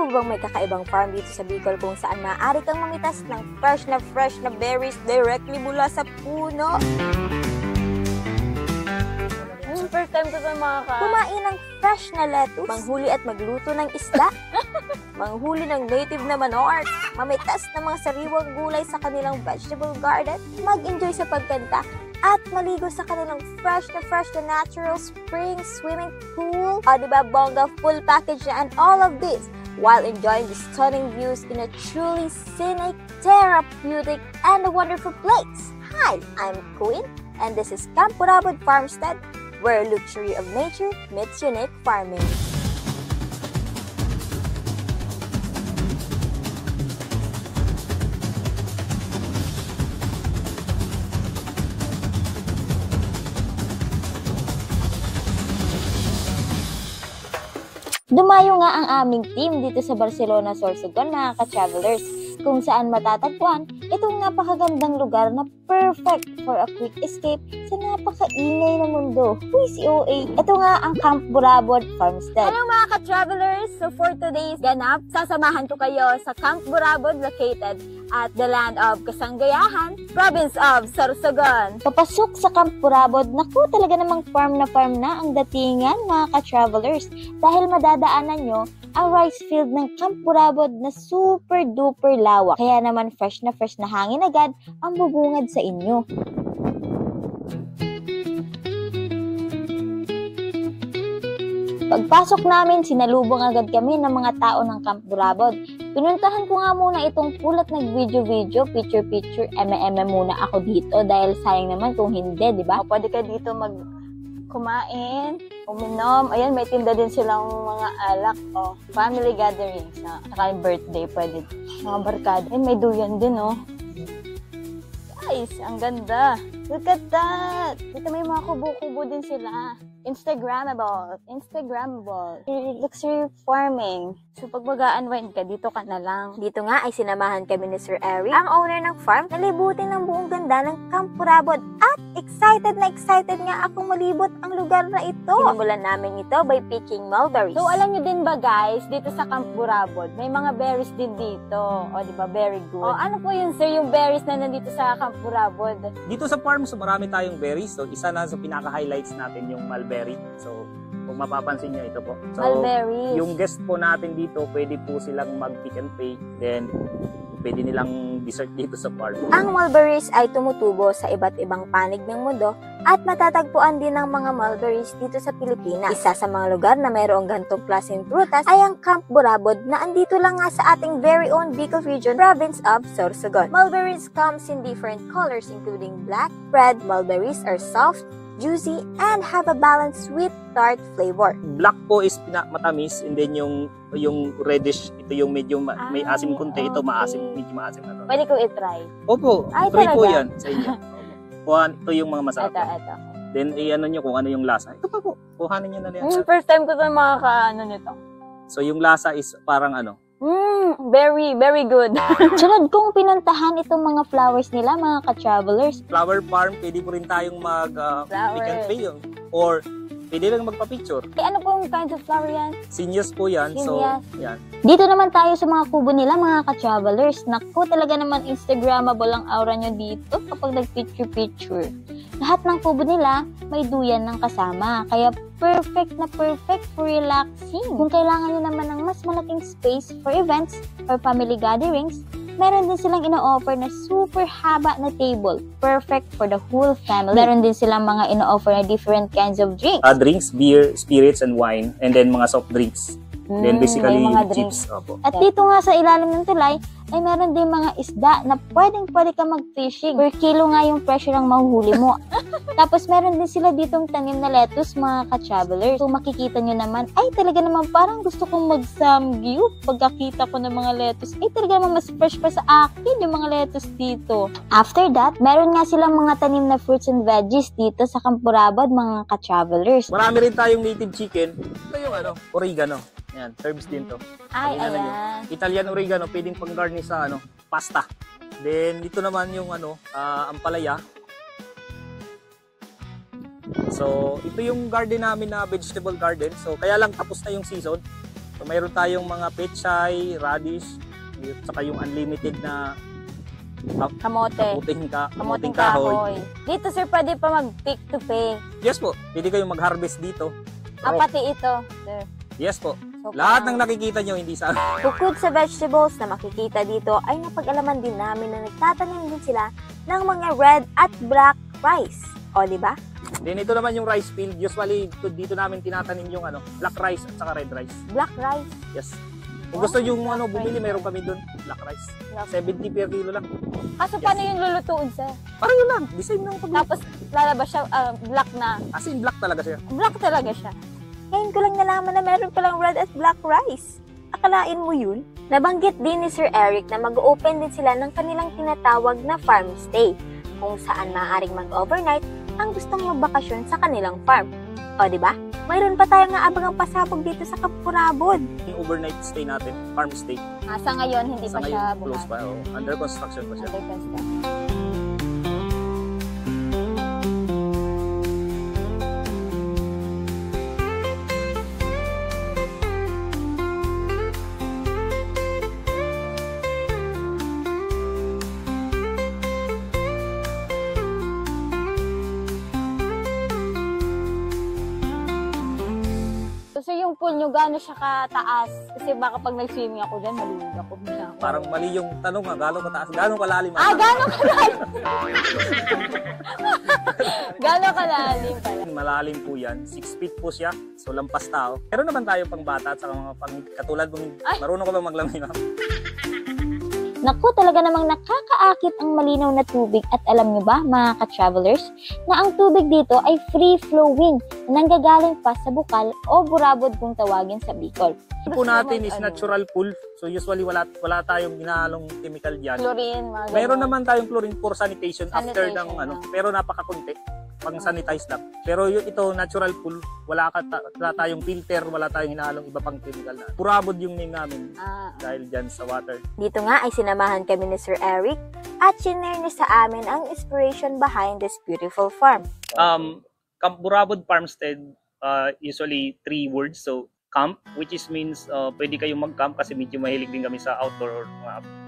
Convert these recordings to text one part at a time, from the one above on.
Alam mo bang may kakaibang farm dito sa Bicol kung saan maaari kang mamitas ng fresh na berries directly mula sa puno? First time ko sa Kumain ng fresh na lettuce, manghuli at magluto ng isda, manghuli ng native na manok, mamitas ng mga sariwang gulay sa kanilang vegetable garden, mag-enjoy sa pagkanta, at maligo sa kanilang fresh na natural spring swimming pool. O diba, bongga, full package na, and all of this while enjoying the stunning views in a truly scenic, therapeutic, and a wonderful place. Hi, I'm Queen, and this is Camp Burabod Farmstead, where luxury of nature meets unique farming. Dumayo nga ang aming team dito sa Barcelona, Sorsogon, mga ka-travelers, kung saan matatagpuan itong napakagandang lugar na perfect for a quick escape sa napakaingay na mundo. Uy, si OA! Ito nga ang Camp Burabod Farmstead. Hello mga ka-travelers! So for today's ganap, sasamahan ko kayo sa Camp Burabod located at the land of Kasanggayahan, province of Sorsogon. Papasok sa Camp Burabod, naku, talaga namang farm na ang datingan, mga ka-travelers, dahil madadaanan nyo ang rice field ng Camp Burabod na super duper lawak. Kaya naman fresh na hangin agad ang bubungad sa inyo. Pagpasok namin, sinalubong agad kami ng mga tao ng Camp Burabod. Pinuntahan ko nga muna itong pulat nag-video, picture, eme muna ako dito dahil sayang naman kung hindi, di ba? Pwede ka dito kumain, uminom. Ayan, may tinda din silang mga alak. Family gatherings. Saka yung birthday, pwede. Mga barkada. Ayan, may duyan din, Guys, ang ganda. Look at that. Dito may mga kubo-kubo din sila. Instagrammable. Luxury farming. So, pag mag-a-unwind ka, dito ka na lang. Dito nga ay sinamahan kami ni Sir Eric, ang owner ng farm, nalibutin ng buong ganda ng Camp Burabod. At excited nga akong malibot ang lugar na ito. Sinimulan namin ito by picking mulberries. So, alam nyo din ba guys, dito sa Camp Burabod, may mga berries din dito. O, di ba? Very good. Ano po yun, sir, yung berries na nandito sa Camp Burabod? Dito sa farm, so marami tayong berries. So, isa na sa pinaka-highlights natin yung mulberry. So, kung mapapansin nyo, ito po. So, mulberries. Yung guest po natin dito, pwede po silang mag-pick and pay. Then, pwede nilang dessert dito sa farm. Ang mulberries ay tumutubo sa iba't ibang panig ng mundo at matatagpuan din ng mga mulberries dito sa Pilipinas. Isa sa mga lugar na mayroong gantong klaseng prutas ay ang Camp Burabod na andito lang nga sa ating very own Bicol Region, province of Sorsogon. Mulberries comes in different colors including black, red. Mulberries are soft, juicy, and have a balanced sweet tart flavor. Black po is matamis, and then yung reddish, ito yung medyo may asim kunti, ito medyo maasim na to. Pwede ko i-try. Opo, Ay, try po talaga? yan sa inyo. Ito yung mga masarap. Ito. Then, i-ano nyo kung ano yung lasa. Ito pa po, kuhanin nyo na yan. First time ko sa mga nito. So, yung lasa is parang Very good. Sunod kong pinuntahan itong mga flowers nila, mga ka-travelers. flower farm, pwede po rin tayong mag-pick and pay. Or, pwede lang magpa-picture. Ano pong kinds of flower yan? Seniors po yan. So, yan. Dito naman tayo sa mga kubo nila, mga ka-travelers. Naku, talaga naman Instagrammable ang aura nyo dito kapag nag-picture. Lahat ng kubo nila may duyan ng kasama. Kaya perfect for relaxing. Kung kailangan nyo naman ng mas malaking space for events or family gatherings, meron din silang ino-offer na super haba na table. Perfect for the whole family. Meron din silang mga ino-offer na different kinds of drinks. Drinks, beer, spirits, and wine. And then mga soft drinks. Then basically, mga chips. Opo. At dito nga sa ilalim ng tulay, ay meron din mga isda na pwede ka mag-fishing. Per kilo nga yung presyo ng mahuhuli mo. Tapos meron din sila ditong tanim na lettuce, mga ka-travelers. So makikita nyo naman, ay talaga naman parang gusto kong mag-samgyup. Pagkakita ko ng mga lettuce, ay talaga naman mas fresh pa sa akin yung mga lettuce dito. After that, meron nga silang mga tanim na fruits and veggies dito sa Camp Burabod, mga ka-travelers. Marami rin tayong native chicken. Ito yung oregano. Yan, herbs din to. Ay, ayan. Italian oregano, pwedeng pang-garnish sa pasta. Then, dito naman yung ampalaya. So, ito yung garden namin na vegetable garden. So, kaya lang tapos na yung season. So mayroon tayong mga pechay, radish, at saka yung unlimited na Kamote. kamuting kahoy. Dito sir, pwede pa mag-pick to pay. Yes po, pwede kayong mag-harvest dito. Pati ito, sir. Yes po. So, Lahat ng nakikita nyo hindi sa Bukod sa vegetables na makikita dito, ay napag-alaman din namin na nagtatanim din sila ng mga red at black rice. O, di ba? Then ito naman yung rice field. Usually dito namin tinatanim yung black rice at saka red rice. Black rice. Yes. Kung gusto yung bumili, meron kami doon, black rice. 70 per kilo lang. Kaso paano yung lulutuin, sir? Parang yun lang, the same lang pag Tapos lalabas siya, black na. as in black talaga siya. Black talaga siya. Ngayon ko lang nalaman na meron palang red at black rice. Akalain mo yun? Nabanggit din ni Sir Eric na mag-open din sila ng kanilang tinatawag na farm stay, kung saan maaaring mag-overnight ang gustong magbakasyon sa kanilang farm. O, di ba? Mayroon pa tayong aabangang pasabog dito sa Kapurabod. Yung overnight stay natin, farm stay. Sa ngayon, hindi Sa pa siya ngayon, close bukas. pa. Under construction pa siya. Under construction. So yung pool nyo, gaano siya kataas? Kasi baka pag nag-swimming ako dyan, malulog ako. Parang mali yung tanong gano'ng kataas, gano'ng kalalim. Gano'ng kalalim? Gano'ng kalalim pala? Malalim po yan, 6 feet po siya, so lampas tao. Meron naman tayo pang bata at saka mga katulad mo, marunong ka ba maglamay na? Naku, talaga namang nakakaakit ang malinaw na tubig at alam nyo ba mga ka-travelers na ang tubig dito ay free-flowing na nanggagaling pa sa bukal o burabod kung tawagin sa Bicol. Ito po natin is natural pool, so usually wala tayong ginalong chemical dyan. Chlorine, mga ganun. Meron naman tayong chlorine for sanitation, after Sanitation, ng pero napakakunti, pang sanitize lang. Pero ito natural pool, wala tayong filter, wala tayong hinalong iba pang chemical na. Burabod yung name namin dahil dyan sa water. Dito nga ay sinamahan kami ni Sir Eric at shinare niya sa amin ang inspiration behind this beautiful farm. Camp Burabod Farmstead, usually 3 words. So camp, which means pwede kayong mag-camp kasi medyo mahilig din kami sa outdoor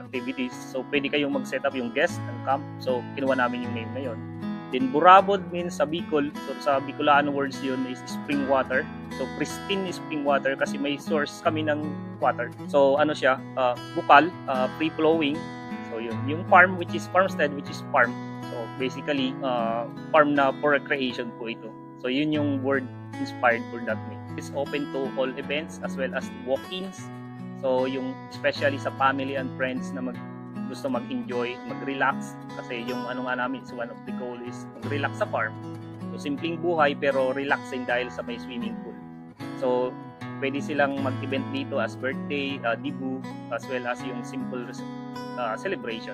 activities. So pwede kayong mag-set up yung guest ng camp. So kinuha namin yung name na yun. Then Burabod means sa Bicol. So sa Bicolano words yun is spring water. So pristine spring water kasi may source kami ng water. So ano siya, bukal, free flowing. So yun, yung farm which is farmstead, which is farm. So basically farm na for recreation po ito. So yun yung word inspired for that name. It's open to all events as well as walk-ins. So yung especially sa family and friends na gusto mag-enjoy, mag-relax kasi yung nga namin is one of the goal is mag-relax sa farm. So simpleng buhay pero relaxing dahil sa may swimming pool. So pwede silang mag-event dito as birthday, debut, as well as yung simple celebration.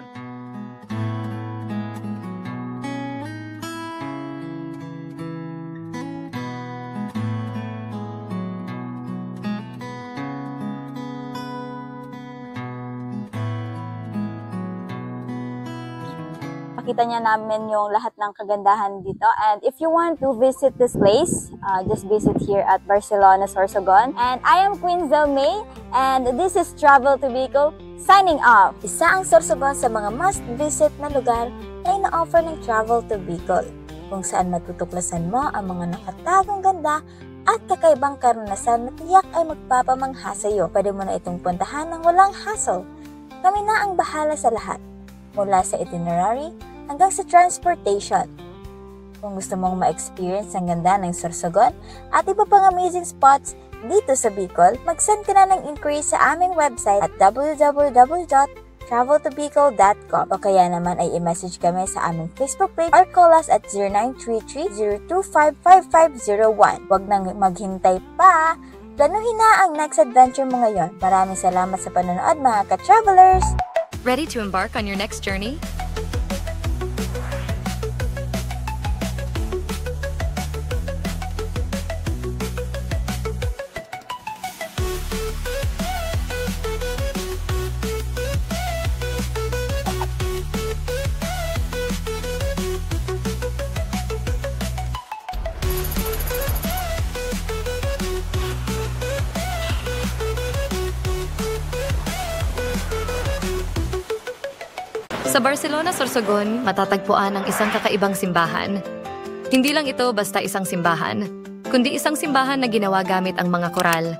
Pakita niya namin yung lahat ng kagandahan dito. And if you want to visit this place, just visit here at Barcelona, Sorsogon. And I am Queen Zelmay, and this is Travel to Bicol, signing off. Isa ang Sorsogon sa mga must-visit na lugar na ina-offer ng Travel to Bicol, kung saan matutuklasan mo ang mga nakatagong ganda at kakaibang karanasan na tiyak ay magpapamangha sa iyo. Pwede mo na itong puntahan ng walang hassle. Kami na ang bahala sa lahat, mula sa itinerary hanggang sa transportation. Kung gusto mong ma-experience ang ganda ng Sorsogon at iba pang amazing spots dito sa Bicol, mag-send ka na ng inquiry sa aming website at www.traveltobicol.com o kaya naman ay i-message kami sa aming Facebook page or call us at 0933-025-5501. Huwag nang maghintay pa! Planuhin na ang next adventure mo ngayon. Maraming salamat sa panonood mga ka-travelers! Ready to embark on your next journey? Sa Barcelona, Sorsogon, matatagpuan ang isang kakaibang simbahan. Hindi lang ito basta isang simbahan, kundi isang simbahan na ginawa gamit ang mga koral.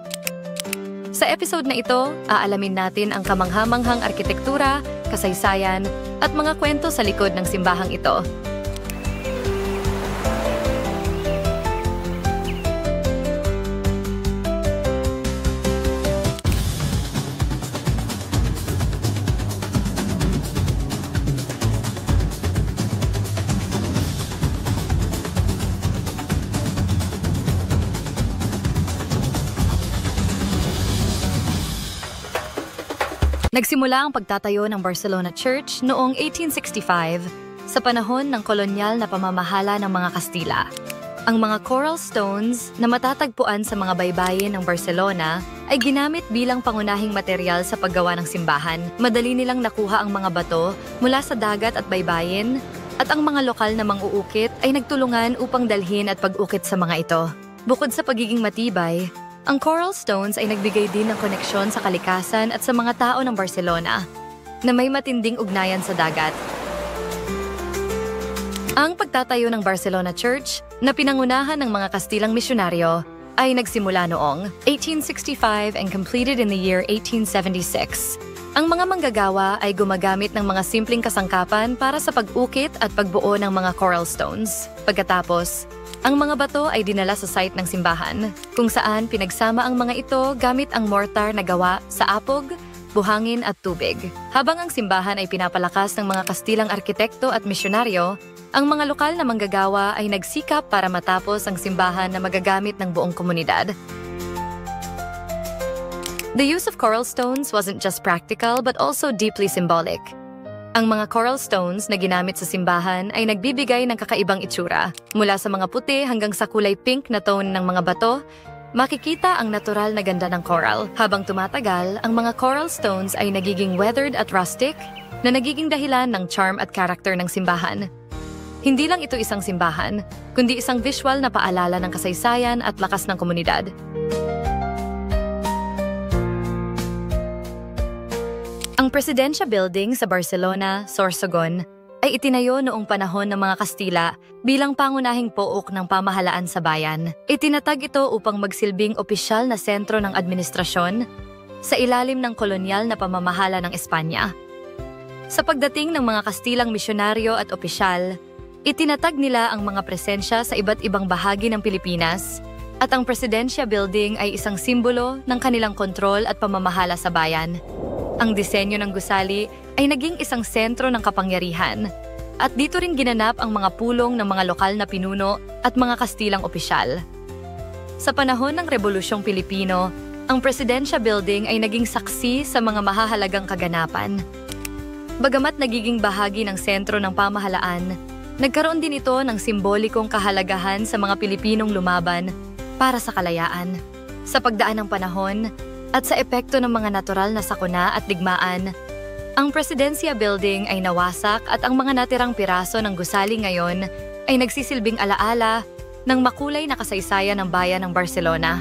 Sa episode na ito, aalamin natin ang kamanghamanghang arkitektura, kasaysayan, at mga kwento sa likod ng simbahang ito. Nagsimula ang pagtatayo ng Barcelona Church noong 1865 sa panahon ng kolonyal na pamamahala ng mga Kastila. Ang mga coral stones na matatagpuan sa mga baybayin ng Barcelona ay ginamit bilang pangunahing material sa paggawa ng simbahan. Madali nilang nakuha ang mga bato mula sa dagat at baybayin, at ang mga lokal na mang-uukit ay nagtulungan upang dalhin at pag-ukit sa mga ito. Bukod sa pagiging matibay, ang coral stones ay nagbigay din ng koneksyon sa kalikasan at sa mga tao ng Barcelona na may matinding ugnayan sa dagat. Ang pagtatayo ng Barcelona Church na pinangunahan ng mga Kastilang misyonaryo ay nagsimula noong 1865 and completed in the year 1876. Ang mga manggagawa ay gumagamit ng mga simpleng kasangkapan para sa pag-ukit at pagbuo ng mga coral stones. Pagkatapos, ang mga bato ay dinala sa site ng simbahan, kung saan pinagsama ang mga ito gamit ang mortar na gawa sa apog, buhangin at tubig. Habang ang simbahan ay pinapalakas ng mga Kastilang arkitekto at misyonaryo, ang mga lokal na manggagawa ay nagsikap para matapos ang simbahan na magagamit ng buong komunidad. The use of coral stones wasn't just practical but also deeply symbolic. Ang mga coral stones na ginamit sa simbahan ay nagbibigay ng kakaibang itsura. Mula sa mga puti hanggang sa kulay pink na tone ng mga bato, makikita ang natural na ganda ng coral. Habang tumatagal, ang mga coral stones ay nagiging weathered at rustic na nagiging dahilan ng charm at character ng simbahan. Hindi lang ito isang simbahan, kundi isang visual na paalala ng kasaysayan at lakas ng komunidad. Ang Presidencia Building sa Barcelona, Sorsogon, ay itinayo noong panahon ng mga Kastila bilang pangunahing pook ng pamahalaan sa bayan. Itinatag ito upang magsilbing opisyal na sentro ng administrasyon sa ilalim ng kolonyal na pamamahala ng Espanya. Sa pagdating ng mga Kastilang misyonaryo at opisyal, itinatag nila ang mga presensya sa iba't ibang bahagi ng Pilipinas, at ang Presidencia Building ay isang simbolo ng kanilang kontrol at pamamahala sa bayan. Ang disenyo ng gusali ay naging isang sentro ng kapangyarihan, at dito rin ginanap ang mga pulong ng mga lokal na pinuno at mga Kastilang opisyal. Sa panahon ng Rebolusyong Pilipino, ang Presidencia Building ay naging saksi sa mga mahahalagang kaganapan. Bagamat nagiging bahagi ng sentro ng pamahalaan, nagkaroon din ito ng simbolikong kahalagahan sa mga Pilipinong lumaban para sa kalayaan. Sa pagdaan ng panahon, at sa epekto ng mga natural na sakuna at digmaan, ang Presidencia Building ay nawasak at ang mga natirang piraso ng gusali ngayon ay nagsisilbing alaala ng makulay na kasaysayan ng bayan ng Barcelona.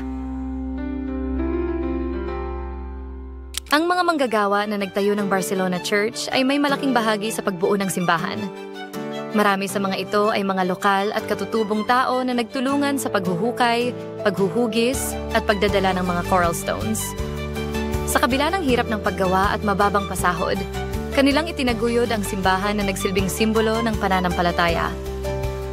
Ang mga manggagawa na nagtayo ng Barcelona Church ay may malaking bahagi sa pagbuo ng simbahan. Marami sa mga ito ay mga lokal at katutubong tao na nagtulungan sa paghuhukay, paghuhugis, at pagdadala ng mga coral stones. Sa kabila ng hirap ng paggawa at mababang pasahod, kanilang itinaguyod ang simbahan na nagsilbing simbolo ng pananampalataya.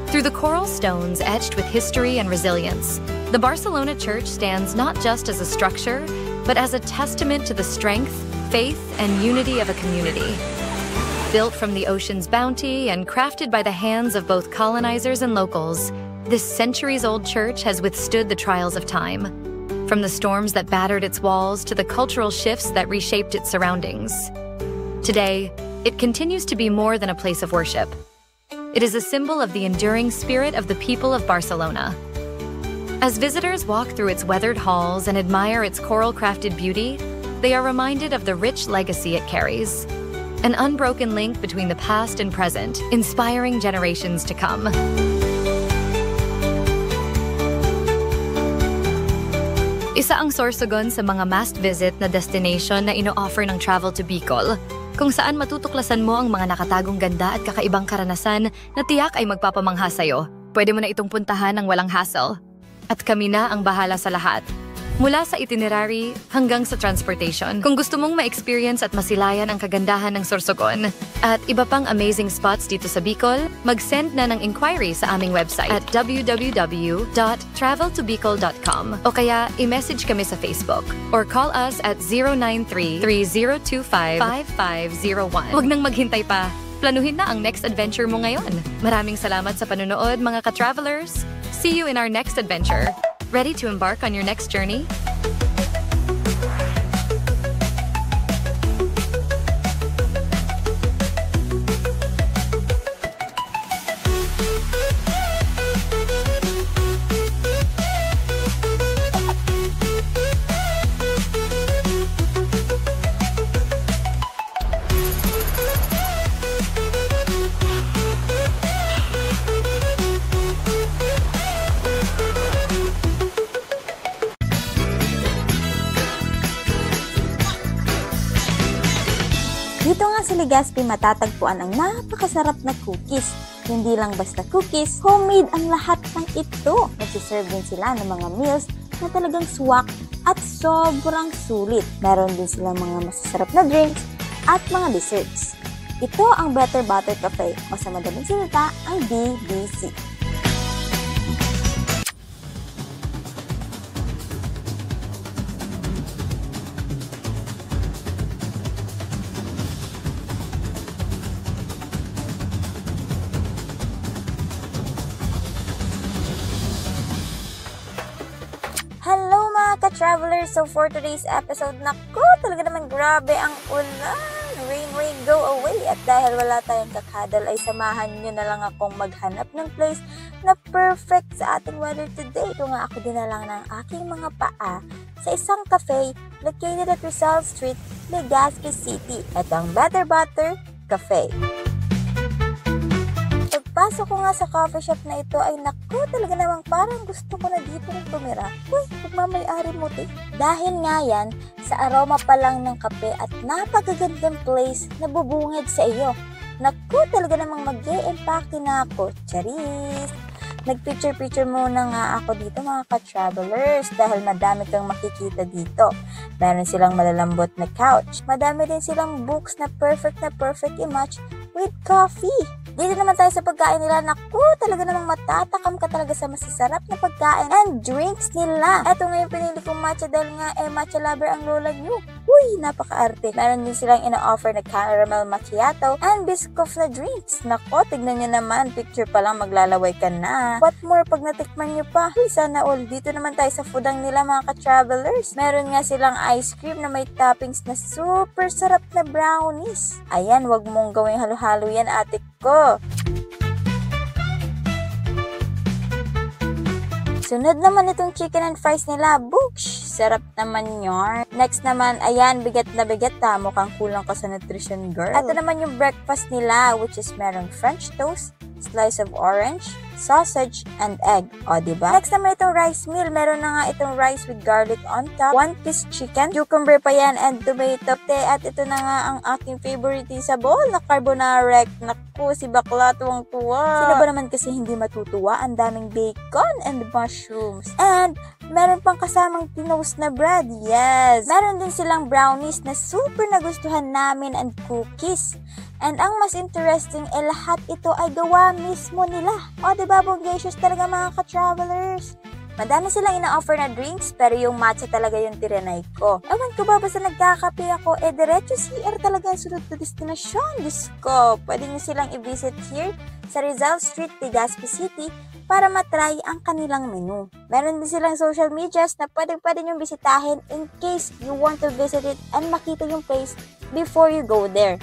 Through the coral stones etched with history and resilience, the Barcelona Church stands not just as a structure, but as a testament to the strength, faith, and unity of a community. Built from the ocean's bounty and crafted by the hands of both colonizers and locals, this centuries-old church has withstood the trials of time. From the storms that battered its walls to the cultural shifts that reshaped its surroundings. Today, it continues to be more than a place of worship. It is a symbol of the enduring spirit of the people of Barcelona. As visitors walk through its weathered halls and admire its coral-crafted beauty, they are reminded of the rich legacy it carries. An unbroken link between the past and present, inspiring generations to come. Isa ang Sorsogon sa mga must-visit na destination na ino-offer ng Travel to Bicol, kung saan matutuklasan mo ang mga nakatagong ganda at kakaibang karanasan na tiyak ay magpapamangha sa'yo. Pwede mo na itong puntahan ng walang hassle. At kami na ang bahala sa lahat. Mula sa itinerary hanggang sa transportation. Kung gusto mong ma-experience at masilayan ang kagandahan ng Sorsogon at iba pang amazing spots dito sa Bicol, mag-send na ng inquiry sa aming website at www.traveltobicol.com o kaya i-message kami sa Facebook or call us at 093-3025-5501. Huwag nang maghintay pa. Planuhin na ang next adventure mo ngayon. Maraming salamat sa panonood, mga ka-travelers. See you in our next adventure. Ready to embark on your next journey? Dito nga sa Legazpi matatagpuan ang napakasarap na cookies. Hindi lang basta cookies, homemade ang lahat ng ito. Nagsiserve din sila ng mga meals na talagang swak at sobrang sulit. Meron din silang mga masasarap na drinks at mga desserts. Ito ang Better Butter Cafe o sa madaling salita ang BBC. Hello mga ka-travelers! So for today's episode, naku, talaga naman grabe ang ulan. Rain, go away. At dahil wala tayong kakadal, ay samahan nyo na lang akong maghanap ng place na perfect sa ating weather today. Ito nga ako dinala ng aking mga paa sa isang cafe located at Rizal Street, Legazpi City. Ito ang Better Butter Cafe. Pagpasok ko nga sa coffee shop na ito ay naku, talaga namang parang gusto ko na dito tumira. Uy, magmamayari mo te. Dahil nga yan, sa aroma pa lang ng kape at napakagandang place na bubungad sa iyo. Naku, talaga namang mag-e-empake na ako. Charis! Nag-picture muna nga ako dito mga ka-travelers dahil madami kang makikita dito. Meron silang malalambot na couch. Madami din silang books na perfect i-match with coffee. Dito naman tayo sa pagkain nila. Naku, talaga namang matatakam ka talaga sa masasarap na pagkain and drinks nila. Eto nga yung pinili kong matcha dahil nga matcha lover ang lola nyo. Uy, napaka-arte. Meron din silang ina-offer na caramel macchiato and biscoff na drinks. Naku, tignan nyo naman. Picture pa lang maglalaway ka na. What more pag natikman nyo pa? Uy, sana all. Dito naman tayo sa foodang nila mga ka-travelers. Meron nga silang ice cream na may toppings na super sarap na brownies. Ayan, wag mong gawing halo-halo yan ate ko. Sunod naman itong chicken and fries nila. Boosh! Sarap naman yun. Next naman, ayan, bigat na bigat ha. Mukhang kulang ka sa nutrition girl. Ito naman yung breakfast nila, which is merong French toast, slice of orange, sausage, and egg. O, diba? Next naman itong rice meal. Meron na nga itong rice with garlic on top, 1-piece chicken, cucumber pa yan, and tomato. At ito na nga ang aking favorite sa bowl na carbonara. Naku, si bakla tuwang-tuwa. Sino ba naman kasi hindi matutuwa? Ang daming bacon and mushrooms. And meron pang kasamang tinost na bread. Yes! Meron din silang brownies na super nagustuhan namin and cookies. And ang mas interesting lahat ito ay gawa mismo nila. O, diba, bongacious talaga mga ka-travelers? Madami silang ina-offer na drinks, pero yung matcha talaga yung tirenay ko. Ewan ko ba, basta nagkakape ako, diretso CR talaga ang sunod na destinasyon. Diyos ko, pwede nyo silang i-visit here sa Rizal Street, Legazpi City, para matry ang kanilang menu. Meron din silang social medias na pwede nyong bisitahin in case you want to visit it and makita yung place before you go there.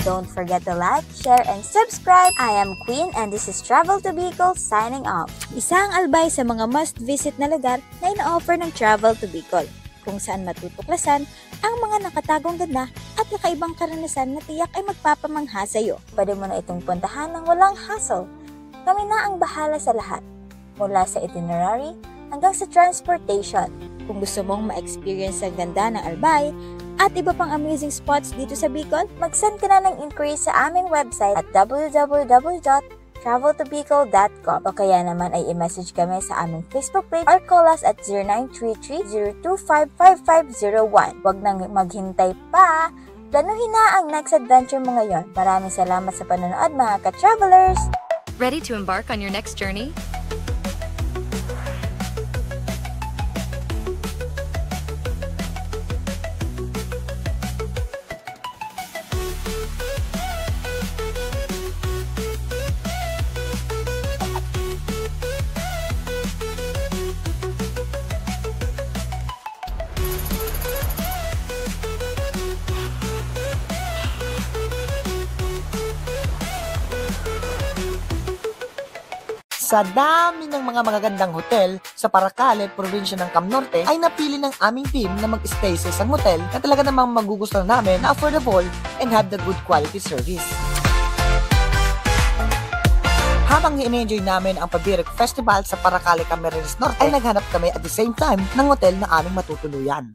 Don't forget to like, share, and subscribe. I am Queen and this is Travel to Bicol signing off. Isang albay sa mga must-visit na lugar na ina-offer ng Travel to Bicol, kung saan matutuklasan ang mga nakatagong ganda at kakaibang karanasan na tiyak ay magpapamangha sa iyo. Pwede mo na itong puntahan ng walang hassle. Kami na ang bahala sa lahat, mula sa itinerary hanggang sa transportation. Kung gusto mong ma-experience ang ganda ng Albay at iba pang amazing spots dito sa Bicol, mag-send ka na ng inquiry sa aming website at www.traveltobicol.com o kaya naman ay i-message kami sa aming Facebook page or call us at 0933-025-5501. Huwag nang maghintay pa! Planuhin na ang next adventure mo ngayon. Maraming salamat sa panonood mga ka-travelers! Ready to embark on your next journey? Sa dami ng mga magagandang hotel sa Paracale, probinsya ng Cam Norte, ay napili ng aming team na mag-stay sa isang hotel na talaga namang magugustuhan namin na affordable and have the good quality service. Habang in-enjoy namin ang Pabirek Festival sa Paracale, Camarines Norte, ay naghanap kami at the same time ng hotel na aming matutuluyan.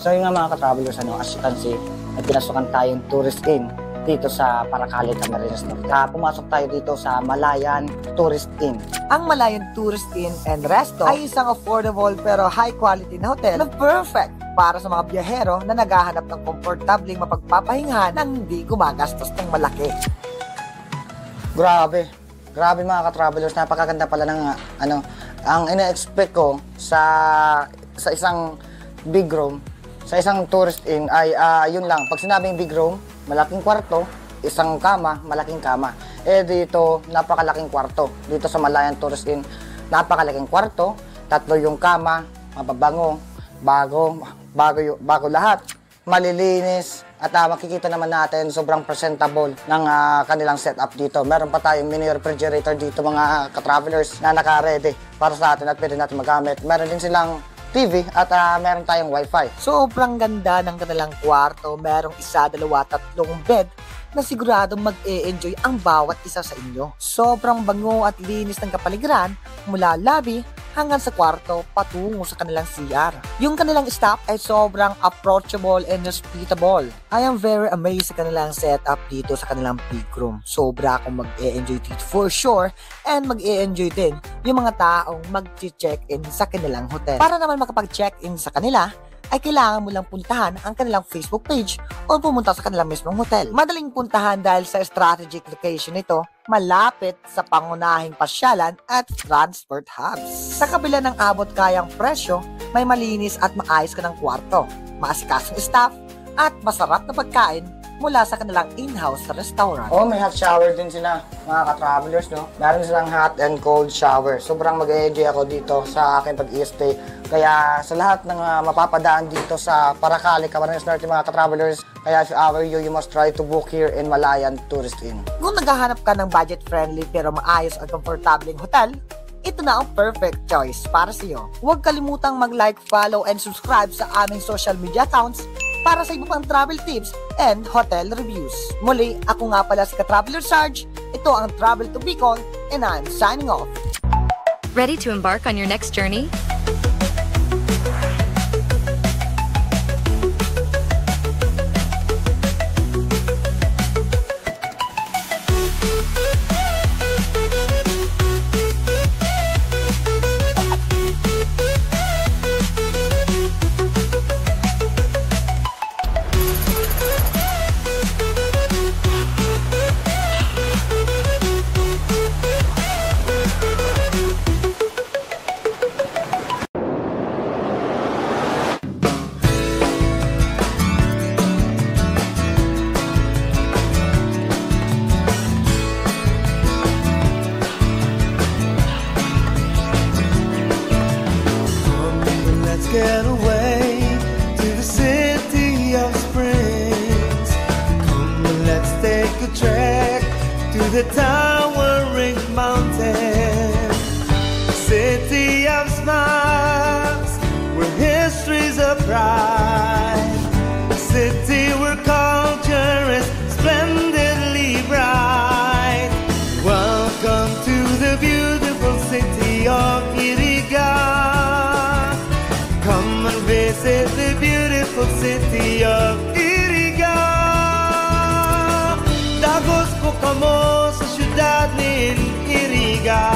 So yun nga mga ka-travelers, as you can see, ay pinasukan tayong tourist inn dito sa Paracale, Camarines Norte. Pumasok tayo dito sa Malayan Tourist Inn. Ang Malayan Tourist Inn and Resto ay isang affordable pero high quality na hotel na perfect para sa mga biyahero na naghahanap ng komportabling mapagpapahingahan nang hindi gumagastos ng malaki. Grabe mga ka-travelers, napakaganda pala ng ang ina-expect ko sa isang big room, sa isang tourist inn ay yun lang. Pag sinabing big room, malaking kwarto, isang kama, malaking kama. Dito, napakalaking kwarto. Dito sa Malayan Tourist Inn, napakalaking kwarto, 3 yung kama, mababango, bago lahat, malilinis, at makikita naman natin sobrang presentable ng kanilang setup dito. Meron pa tayong mini refrigerator dito mga ka-travelers na naka-ready para sa atin at pwede natin magamit. Meron din silang TV at meron tayong wifi. Sobrang ganda ng kanilang kwarto. Merong 1, 2, 3 bed na siguradong mag-e-enjoy ang bawat isa sa inyo. Sobrang bango at linis ng kapaligiran mula lobby hanggang sa kwarto patungo sa kanilang CR. Yung kanilang staff ay sobrang approachable and hospitable. I am very amazed sa kanilang setup dito sa kanilang big room. Sobra akong mag-e-enjoy dito for sure, and mag-e-enjoy din yung mga taong mag-check-in sa kanilang hotel. Para naman makapag-check-in sa kanila, ay kailangan mo lang puntahan ang kanilang Facebook page o pumunta sa kanilang mismong hotel. Madaling puntahan dahil sa strategic location nito, malapit sa pangunahing pasyalan at transport hubs. Sa kabila ng abot kayang presyo, may malinis at maayos ka ng kwarto, maasikasong staff, at masarap na pagkain mula sa kanilang in-house restaurant. May hot shower din sila, mga ka-travelers, no? Meron silang hot and cold shower. Sobrang mag-enjoy ako dito sa aking pag-i-stay. Kaya sa lahat ng mapapadaan dito sa Paracale, Camarines Norte, mga ka-travelers, kaya if you must try to book here in Malayan Tourist Inn. Kung naghahanap ka ng budget-friendly pero maayos at komportabling hotel, ito na ang perfect choice para sa iyo. Huwag kalimutang mag-like, follow, and subscribe sa aming social media accounts para sa iba pang travel tips and hotel reviews. Muli, ako nga pala si Ka-Traveler Sarge. Ito ang Travel to Bicol, and I'm signing off. Ready to embark on your next journey? city of Iriga. Dagos po kamo sa syudad nin Iriga.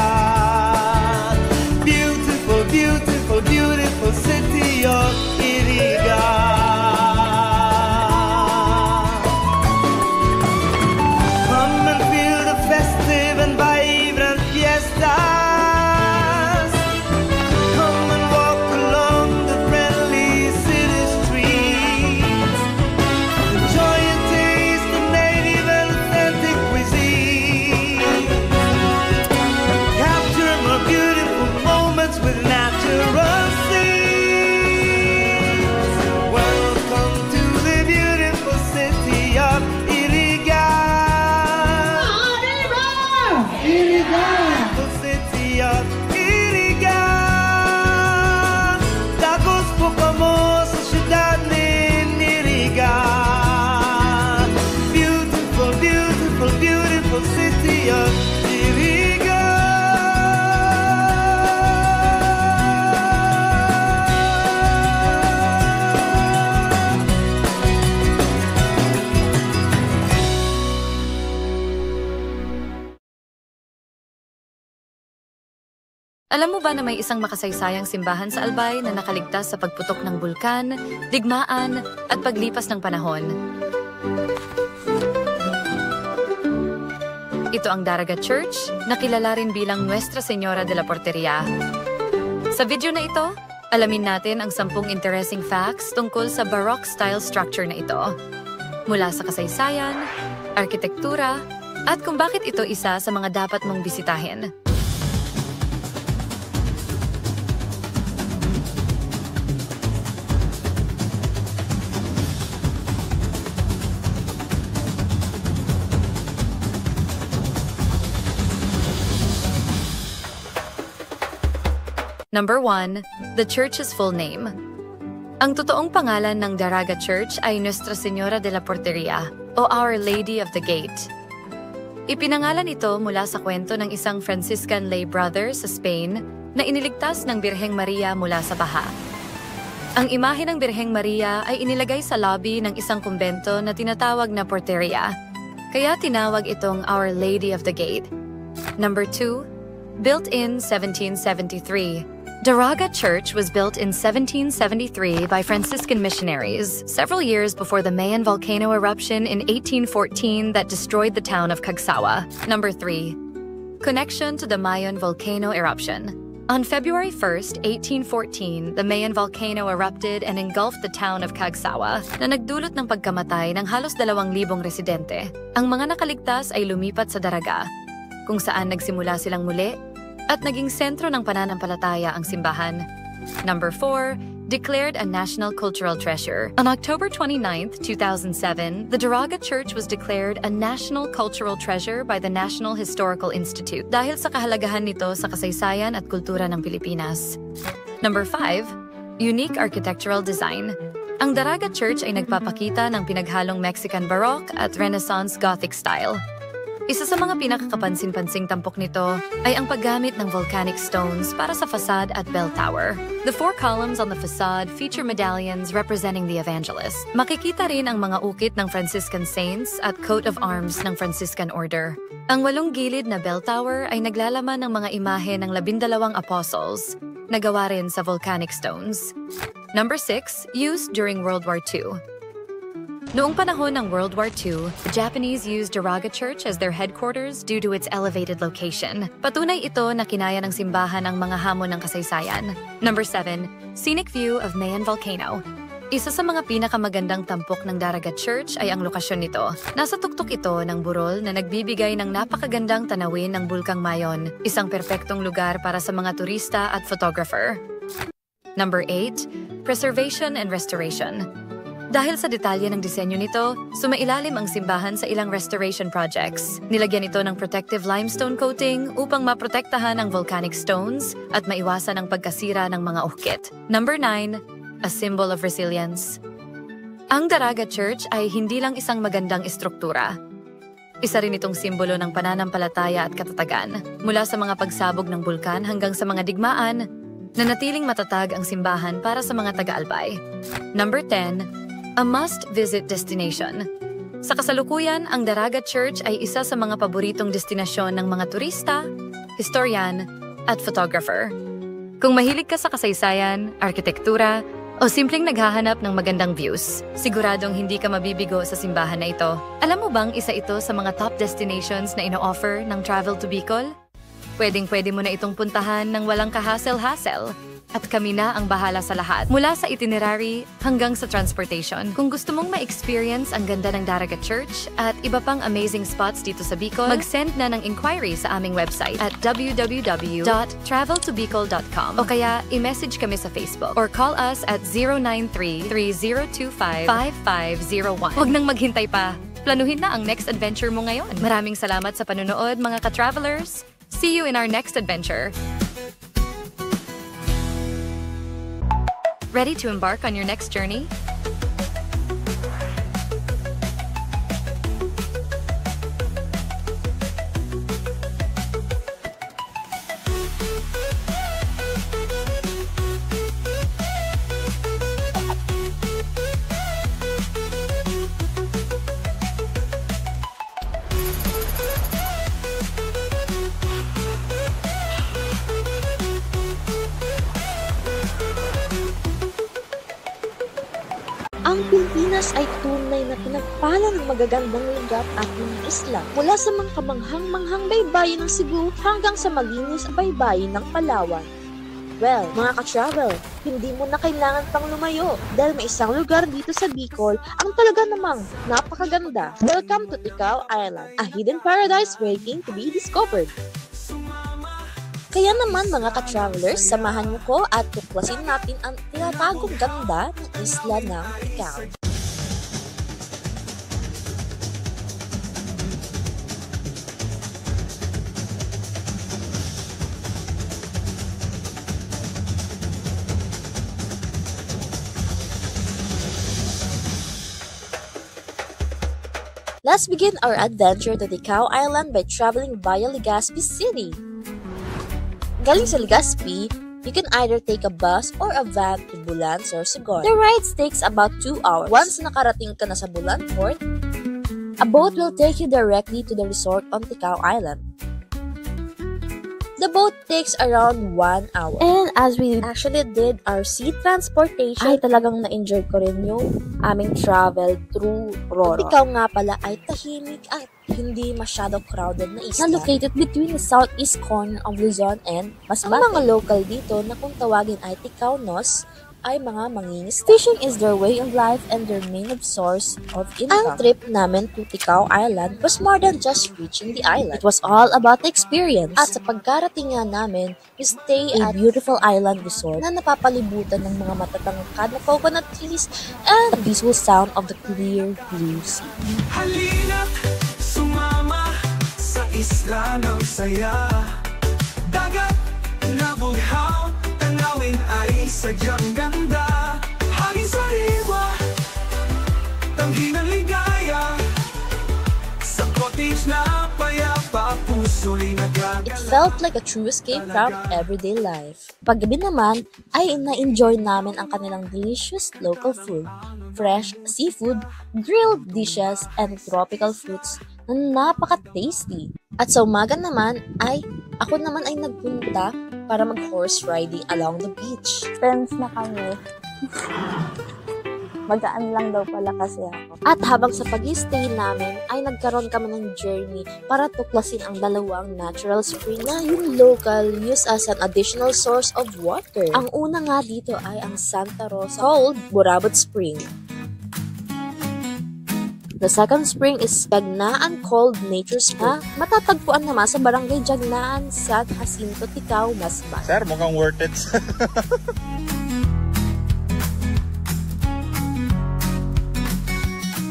Beautiful, beautiful, beautiful city of Iriga. Come and feel the festive and vibrant fiestas. Come and walk along the friendly city streets. Enjoy and taste the native and authentic cuisine. Capture more beautiful moments with natural scenes. Welcome to the beautiful city of Iriga. Beautiful city of Iriga. Dagos po kamo sa syudad nin Iriga. Beautiful, beautiful, beautiful city of Iriga. Alam mo ba na may isang makasaysayang simbahan sa Albay na nakaligtas sa pagputok ng bulkan, digmaan, at paglipas ng panahon? Ito ang Daraga Church, na kilala rin bilang Nuestra Señora de la Porteria. Sa video na ito, alamin natin ang 10 interesting facts tungkol sa Baroque-style structure na ito. Mula sa kasaysayan, arkitektura, at kung bakit ito isa sa mga dapat mong bisitahin. Number 1, the church's full name. Ang totoong pangalan ng Daraga Church ay Nuestra Señora de la Porteria o Our Lady of the Gate. Ipinangalan ito mula sa kwento ng isang Franciscan lay brother sa Spain na iniligtas ng Birheng Maria mula sa baha. Ang imahe ng Birheng Maria ay inilagay sa lobby ng isang kumbento na tinatawag na Porteria, kaya tinawag itong Our Lady of the Gate. Number 2, built in 1773. Daraga Church was built in 1773 by Franciscan missionaries, several years before the Mayon volcano eruption in 1814 that destroyed the town of Cagsawa. Number 3. Connection to the Mayon volcano eruption. On February 1st, 1814, the Mayon volcano erupted and engulfed the town of Cagsawa na nagdulot ng pagkamatay ng halos 2,000 residente. Ang mga nakaligtas ay lumipat sa Daraga, kung saan nagsimula silang muli at naging sentro ng pananampalataya ang simbahan. Number 4, declared a national cultural treasure. On October 29, 2007, the Daraga Church was declared a national cultural treasure by the National Historical Institute dahil sa kahalagahan nito sa kasaysayan at kultura ng Pilipinas. Number 5, unique architectural design. Ang Daraga Church ay nagpapakita ng pinaghalong Mexican Baroque at Renaissance Gothic style. Isa sa mga pinakakapansin-pansing tampok nito ay ang paggamit ng volcanic stones para sa facade at bell tower. The 4 columns on the facade feature medallions representing the evangelist. Makikita rin ang mga ukit ng Franciscan saints at coat of arms ng Franciscan Order. Ang 8 gilid na bell tower ay naglalaman ng mga imahe ng 12 apostles na gawa rin sa volcanic stones. Number 6, used during World War II. Noong panahon ng World War II, the Japanese used Daraga Church as their headquarters due to its elevated location. Patunay ito na kinaya ng simbahan ang mga hamon ng kasaysayan. Number 7, scenic view of Mayon Volcano. Isa sa mga pinakamagandang tampok ng Daraga Church ay ang lokasyon nito. Nasa tuktok ito ng burol na nagbibigay ng napakagandang tanawin ng Bulkang Mayon, isang perpektong lugar para sa mga turista at photographer. Number 8, preservation and restoration. Dahil sa detalye ng disenyo nito, sumailalim ang simbahan sa ilang restoration projects. Nilagyan ito ng protective limestone coating upang maprotektahan ang volcanic stones at maiwasan ang pagkasira ng mga ukit. Number 9, a symbol of resilience. Ang Daraga Church ay hindi lang isang magandang istruktura. Isa rin itong simbolo ng pananampalataya at katatagan. Mula sa mga pagsabog ng bulkan hanggang sa mga digmaan, nanatiling matatag ang simbahan para sa mga taga-Albay. Number 10, a must-visit destination. Sa kasalukuyan, ang Daraga Church ay isa sa mga paboritong destinasyon ng mga turista, historian, at photographer. Kung mahilig ka sa kasaysayan, arkitektura, o simpleng naghahanap ng magandang views, siguradong hindi ka mabibigo sa simbahan na ito. Alam mo bang isa ito sa mga top destinations na ino-offer ng Travel to Bicol? Pwedeng-pwede mo na itong puntahan ng walang kahassle-hassle. At kami na ang bahala sa lahat, mula sa itinerary hanggang sa transportation. Kung gusto mong ma-experience ang ganda ng Daraga Church at iba pang amazing spots dito sa Bicol, mag-send na ng inquiry sa aming website at www.traveltobicol.com o kaya i-message kami sa Facebook or call us at 093-3025-5501. Huwag nang maghintay pa. Planuhin na ang next adventure mo ngayon. Maraming salamat sa panonood, mga ka-travelers. See you in our next adventure. Ready to embark on your next journey? Ang Pilipinas ay tunay na pinagpala ng magagandang lugar at mga isla. Mula sa mga kamanghang-manghang baybayin ng Cebu hanggang sa malinis na baybayin ng Palawan. Well, mga ka-travel, hindi mo na kailangan pang lumayo dahil may isang lugar dito sa Bicol ang talaga namang napakaganda. Welcome to Ticao Island, a hidden paradise waiting to be discovered. Kaya naman mga ka-travelers, samahan mo ko at tuklasin natin ang tinatagong ganda ng isla ng Ticao. Let's begin our adventure to Ticao Island by traveling via Legazpi City. Galing sa Legazpi, you can either take a bus or a van to Bulan, Sorsogon. The ride takes about 2 hours. Once nakarating ka na sa Bulan Port, a boat will take you directly to the resort on Ticao Island. The boat takes around 1 hour. And as we actually did our sea transportation, ay talagang na-enjoy ko rin yung aming travel through Roro. Ticao nga pala ay tahimik at hindi masyado crowded na isla na located between the southeast corner of Luzon and Masbate. Ang mga local dito na kung tawagin ay Ticaonos ay mga mangingisda. Fishing is their way of life and their main source of income. Ang trip namin to Ticao Island was more than just reaching the island. It was all about the experience. At sa pagkarating nga namin, we stay at a beautiful island resort na napapalibutan ng mga matatangkad na coconut trees and the peaceful sound of the clear blue sea. Halina't sumama sa isla ng saya. Dagat na bughaw, tanawin ay sadyang ganda. Hangin sariwa, tanggi ng ligaya. Sa cottage na payapa, puso'y nagagala. It felt like a true escape from everyday life. Paggabi naman ay na-enjoy namin ang kanilang delicious local food, fresh seafood, grilled dishes, and tropical fruits na napaka-tasty. At sa umaga naman ako naman ay nagpunta para mag-horse riding along the beach. Friends na kami. Magaan lang daw pala kasi ako. At habang sa pag-stay namin ay nagkaroon kami ng journey para tuklasin ang dalawang natural spring na yung local use as an additional source of water. Ang una nga dito ay ang Santa Rosa called Burabot Spring. The second spring is Jagnaan called Nature Spring. Matatagpuan naman sa Barangay Jagnaan, San Jacinto, Ticao, Masbate. Sir, mukhang worth it.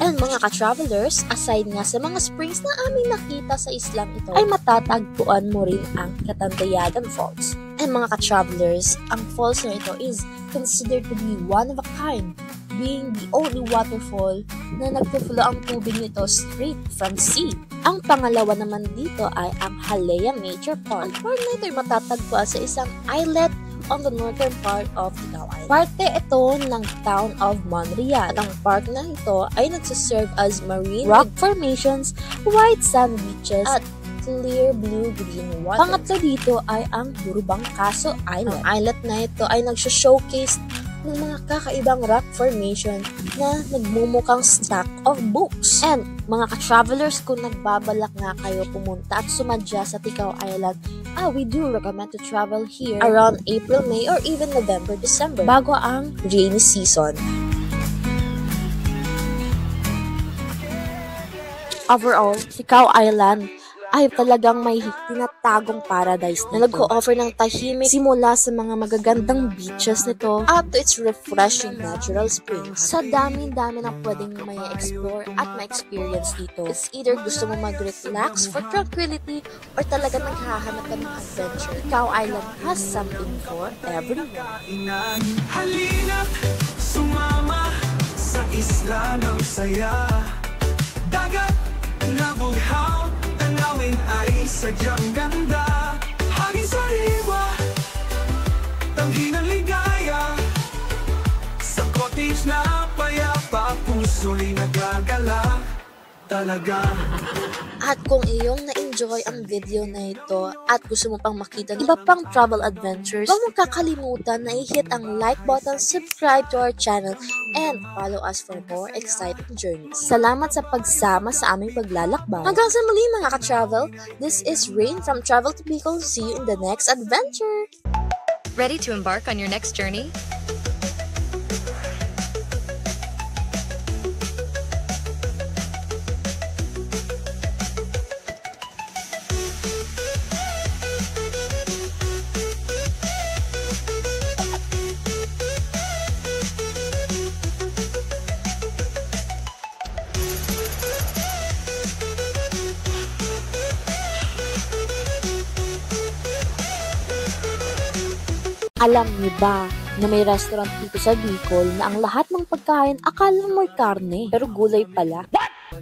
And mga ka-travelers, aside nga sa mga springs na aming nakita sa islang ito, ay matatagpuan mo rin ang Katandayagan Falls. And mga ka-travelers, ang falls na ito is considered to be one of a kind, being the only waterfall na nagpo-flow ang tubig nito straight from sea. Ang pangalawa naman dito ay ang Halea Nature Park. Ang park na ito ay matatagpuan sa isang islet on the northern part of Ticao Island. Parte ito ng town of Monreal. At ang park na ito ay nagsiserve as marine rock formations, white sand beaches, at clear blue-green water. Pangatlo dito ay ang Burubang Caso Island. Ang island na ito ay nag-showcase ng mga kakaibang rock formation na nagmumukhang stack of books. And mga ka-travelers, kung nagbabalak nga kayo pumunta at sumadya sa Ticao Island, we do recommend to travel here around April, May, or even November, December, bago ang rainy season. Overall, Ticao Island ay talagang may tinatagong paradise na nag-o-offer ng tahimik simula sa mga magagandang beaches nito up to its refreshing natural springs. Sa dami-dami na pwedeng may explore at ma-experience dito. It's either gusto mo mag-relax for tranquility or talaga naghahanap ka ng adventure. Ticao Island has something for everyone. Halina't sumama sa isla ng saya. Dagat na bughaw, tanawin ay sadyang ganda. Hangin sariwa, tanggi ng ligaya. Sa cottage na payapa, puso'y nagagala talaga. At kung iyong na-enjoy ang video na ito at gusto mo pang makita ng iba pang travel adventures, huwag mong kakalimutan na i-hit ang like button, subscribe to our channel, and follow us for more exciting journeys. Salamat sa pagsama sa aming paglalakbay. Hanggang sa muli mga ka-travel, this is Rain from Travel to Bicol. See you in the next adventure! Ready to embark on your next journey? Alam niyo ba na may restaurant dito sa Bicol na ang lahat ng pagkain akala mo'y karne, pero gulay pala?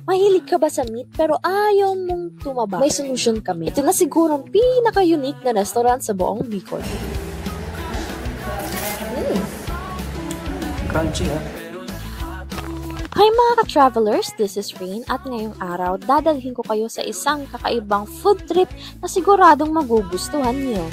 Mahilig ka ba sa meat pero ayaw mong tumaba? May solusyon kami. Ito na siguro ang pinaka-unique na restaurant sa buong Bicol. Crunchy, ha? Hi mga ka-travelers, this is Rain at ngayong araw dadalhin ko kayo sa isang kakaibang food trip na siguradong magugustuhan niyo.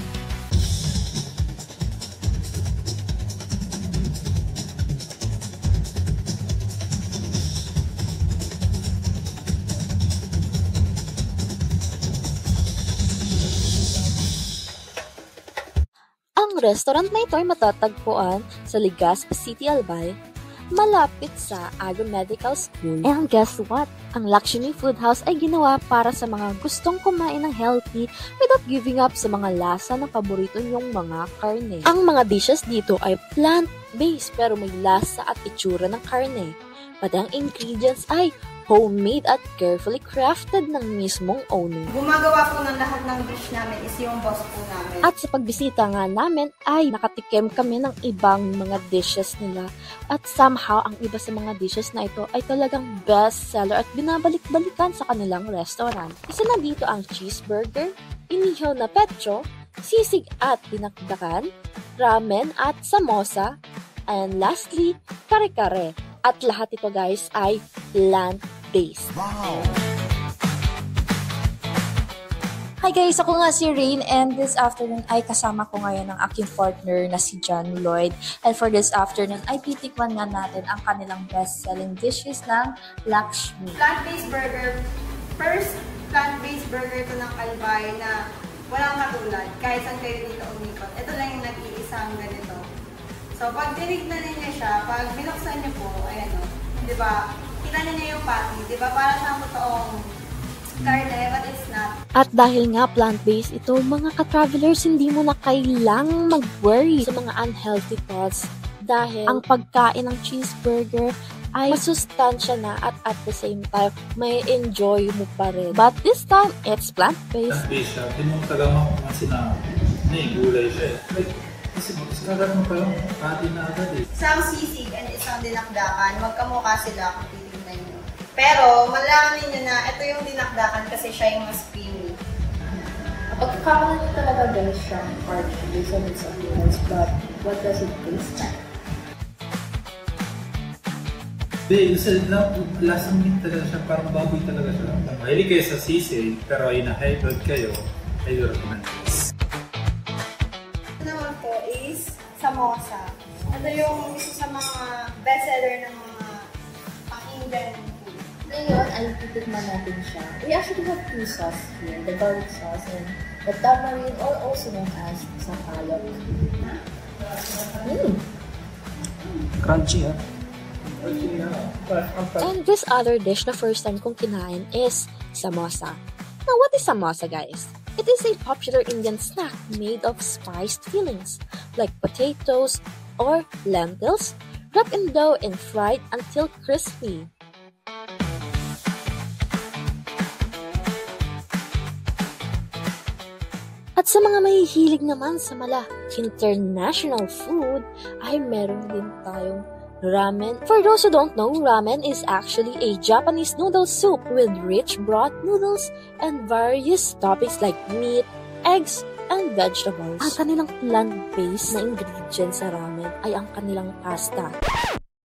Ang restaurant na ito ay matatagpuan sa Legazpi City, Albay, malapit sa Agro Medical School. And guess what? Ang Lakshmi Food House ay ginawa para sa mga gustong kumain ng healthy without giving up sa mga lasa na paborito niyong mga karne. Ang mga dishes dito ay plant-based pero may lasa at itsura ng karne. Pati ang ingredients ay homemade at carefully crafted ng mismong owner. Gumagawa po ng lahat ng dish namin is yung boss po namin. At sa pagbisita nga namin ay nakatikim kami ng ibang mga dishes nila. At somehow, ang iba sa mga dishes na ito ay talagang best seller at binabalik-balikan sa kanilang restaurant. Isa na dito ang cheeseburger, inihaw na petro, sisig at dinakdakan, ramen at samosa, and lastly, kare-kare. At lahat ito guys ay plant-based. Wow! Hi guys, ako nga si Rain and this afternoon ay kasama ko ngayon ang aking partner na si John Lloyd. And for this afternoon ay titikman nga natin ang kanilang best-selling dishes ng Lakshmi. Plant-based burger. First plant-based burger ito ng Albay na walang katulad. Kahit saan kayo dito umikot. Ito lang yung nag-iisang ganito. So, pag tinignan niyo siya, pag binuksan niyo po, ayan o, di ba, kita niyo yung patty, di ba, para siyang totoong karne, but it's not. At dahil nga plant-based ito, mga ka-travelers, hindi mo na kailangang mag-worry sa mga unhealthy thoughts dahil ang pagkain ng cheeseburger ay masustansya na at the same time, may enjoy mo pa rin. But this time, it's plant-based. Plant-based siya. Hindi mo talaga makuha gulay siya. Kasi mag-iskagan mo pa lang, pati na agad eh. Isang sisig and isang dinakdakan, magkamukha sila kung titignan nyo. Pero, malalaman ninyo na ito yung dinakdakan kasi siya yung mas creamy. Kakalan niyo talaga guys siyang party based on its appearance, but what does it taste like? Lasang meat talaga siya, parang baboy talaga siya. Mahilig kayo sa sisig, pero ay na-high blood kayo, I recommend this. Ito naman po is samosa. Ito yung isa sa mga bestseller ng mga pang-Indian food. Ngayon ay titikman natin siya. We actually have two sauce here, the garlic sauce and the tamarind, or also known as sapalok. Crunchy, ha? And this other dish na first time kong kinain is samosa. Now, what is samosa, guys? It is a popular Indian snack made of spiced fillings like potatoes or lentils, wrapped in dough and fried until crispy. At sa mga mahihilig naman sa mala international food, ay meron din tayong ramen. For those who don't know, ramen is actually a Japanese noodle soup with rich broth noodles and various toppings like meat, eggs, and vegetables. Ang kanilang plant-based na ingredients sa ramen ay ang kanilang pasta.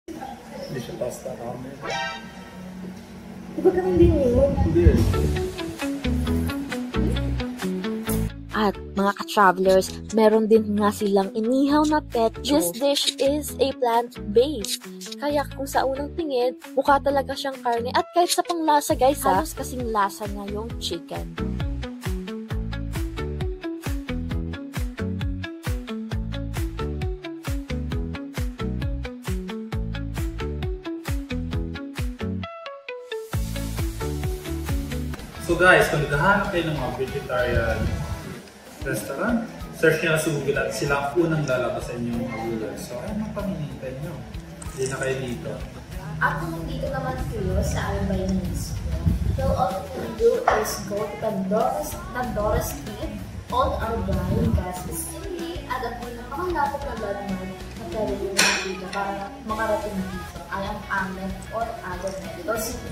Hindi siya pasta, ramen. Diba ganun din yun? Hindi. At mga ka-travelers, meron din nga silang inihaw na petcho. This dish is a plant-based. Kaya kung sa unang tingin, mukha talaga siyang karne. At kahit sa panglasa guys, halos kasing lasa nga yung chicken. So guys, kung naghahanap kayo ng mga vegetarian restaurant, search nyo na sa Google at sila ang unang lalabas sa inyong mga gulay. So ano pang hinihintay nyo? Hindi na kayo dito. Ako nandito naman kayo sa Albayan mismo. So all you can do is go to Pandora Street on Albayan gas facility at ang pinakamalapit na landmark na pwede yung dito para makarating dito ay ang Amet or Agad Medical City.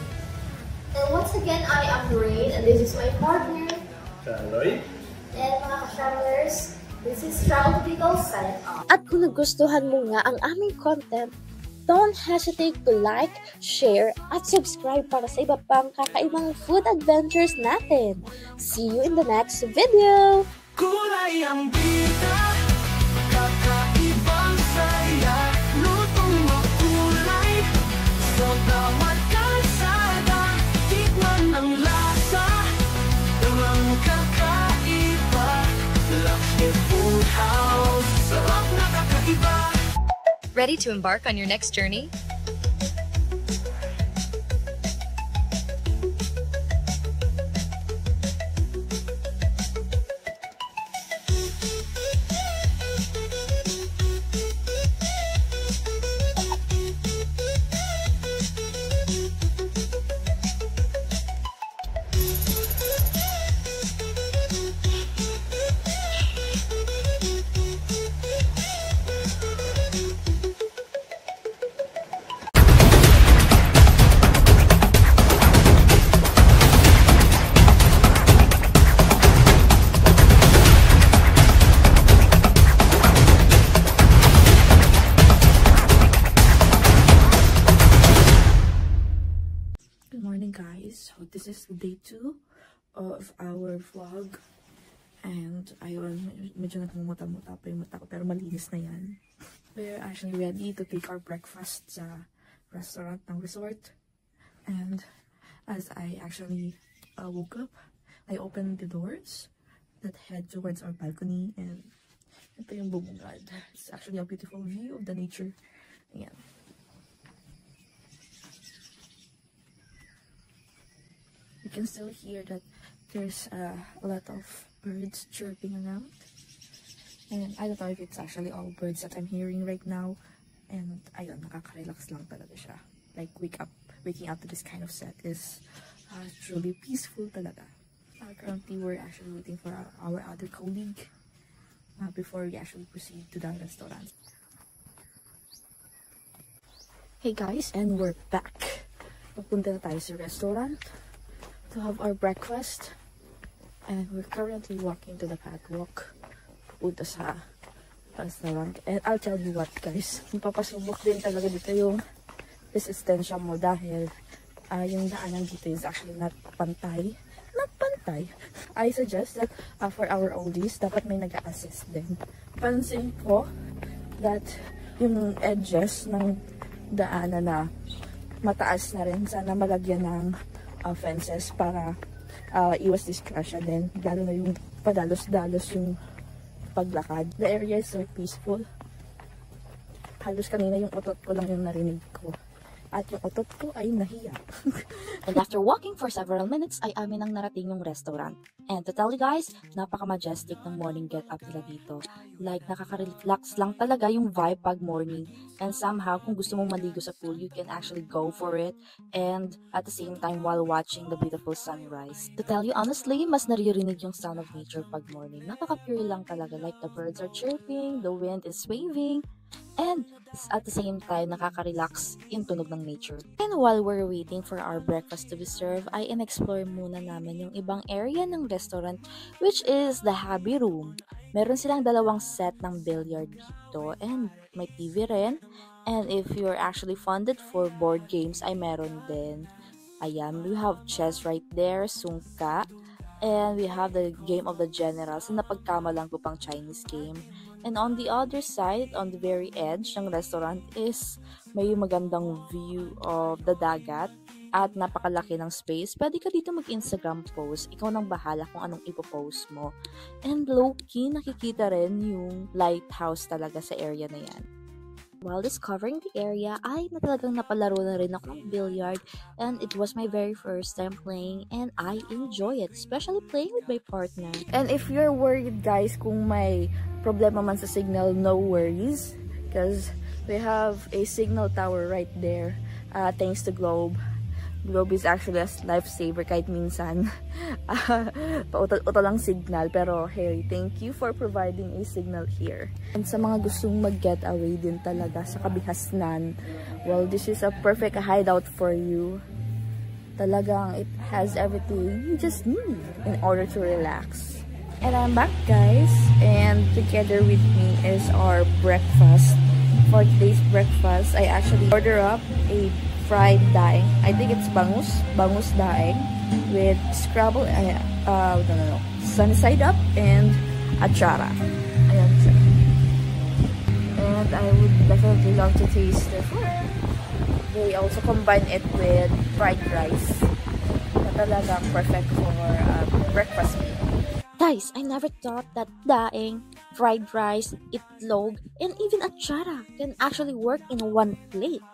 And once again, I am Rain and this is my partner. Chaloy. And mga ka-travelers, this is Travel People sign off. At kung nagustuhan mo nga ang aming content, don't hesitate to like, share, at subscribe para sa iba pang kakaibang food adventures natin. See you in the next video! Kulay ang bida, kakaibang saya, lutong makulay, sa bawat kalsada, tikman ang lasa, ang kakaiba, Lakshmi Food House, sarap na kakaiba. Ready to embark on your next journey? Good morning guys, so this is day 2 of our vlog and ayun, medyo nagmumuta-muta pa yung mata ko pero malinis na yan. We're actually ready to take our breakfast sa restaurant ng resort and as I actually woke up, I opened the doors that head towards our balcony and ito yung bubungad. It's actually a beautiful view of the nature. Ayan. You can still hear that there's a lot of birds chirping around. And I don't know if it's actually all birds that I'm hearing right now. And ayun, nakaka-relax lang talaga siya. Like waking up to this kind of set is truly peaceful talaga. Currently, we're actually waiting for our other colleague before we actually proceed to the restaurant. Hey guys, and we're back. Papunta na tayo sa restaurant to have our breakfast. And we're currently walking to the catwalk. Punta sa restaurant. And I'll tell you what guys, mapapasubok din talaga dito yung resistensya mo dahil yung daanan dito is actually not pantay. Not pantay. I suggest that for our oldies, dapat may nag-assist din. Pansin ko that yung edges ng daanan na mataas na rin, sana malagyan ng fences para iwas discussion din. Lalo na yung padalos-dalos yung paglakad. The area is so peaceful. Halos kanina yung utot ko lang yung narinig ko. At yung utot ko ay nahiya. And after walking for several minutes, ay amin ang narating yung restaurant. And to tell you guys, napaka-majestic ng morning get-up nila dito. Like, nakaka-relax lang talaga yung vibe pag morning. And somehow, kung gusto mong maligo sa pool, you can actually go for it. And at the same time, while watching the beautiful sunrise. To tell you honestly, mas naririnig yung sound of nature pag morning. Napaka-pure lang talaga. Like, the birds are chirping, the wind is waving. And at the same time, nakaka-relax yung tunog ng nature. And while we're waiting for our breakfast to be served, ay in-explore muna namin yung ibang area ng restaurant, which is the hobby room. Meron silang dalawang set ng billiard dito and may TV rin. And if you're actually funded for board games, ay meron din. Ayan, we have chess right there, sungka. And we have the game of the generals na napagkamalan ko pang Chinese game. And on the other side, on the very edge ng restaurant is may magandang view of the dagat at napakalaki ng space. Pwede ka dito mag-Instagram post. Ikaw nang bahala kung anong ipopost mo. And low-key, nakikita rin yung lighthouse talaga sa area na yan. While discovering the area, ay talagang napalaro na rin ako ng billiard and it was my very first time playing and I enjoy it, especially playing with my partner. And if you're worried guys kung may problema man sa signal, no worries because we have a signal tower right there thanks to Globe. Globe is actually a lifesaver kahit minsan pautal-utal lang signal, pero hey, thank you for providing a signal here. And sa mga gustong mag-getaway din talaga sa Kabihasnan, well, this is a perfect hideout for you. Talagang it has everything you just need in order to relax. And I'm back guys, and together with me is our breakfast. For today's breakfast, I actually order up a fried daing. I think it's bangus daing with scrabble, sunny side up and achara. Ayan siya. And I would definitely love to taste their food. They also combine it with fried rice. Na talagang perfect for breakfast meal. Guys, I never thought that daing, fried rice, itlog, and even achara can actually work in one plate.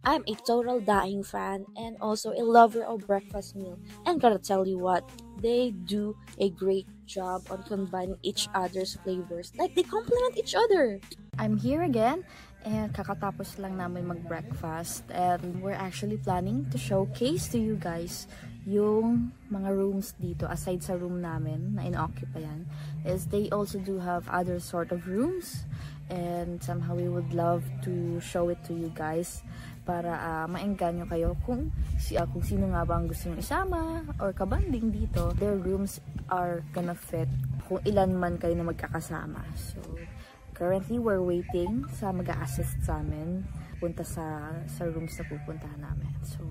I'm a total daing fan and also a lover of breakfast meal. And gotta tell you what, they do a great job on combining each other's flavors. Like, they complement each other. I'm here again and kakatapos lang namin mag-breakfast and we're actually planning to showcase to you guys yung mga rooms dito aside sa room namin na in-occupayan. Is they also do have other sort of rooms and somehow we would love to show it to you guys para maengganyo kayo kung sino nga ba ang gusto nyo isama or kabanding dito. Their rooms are gonna fit kung ilan man kayo na magkakasama. So, currently, we're waiting sa mag-a-assist sa amin punta sa rooms na pupuntahan namin. So,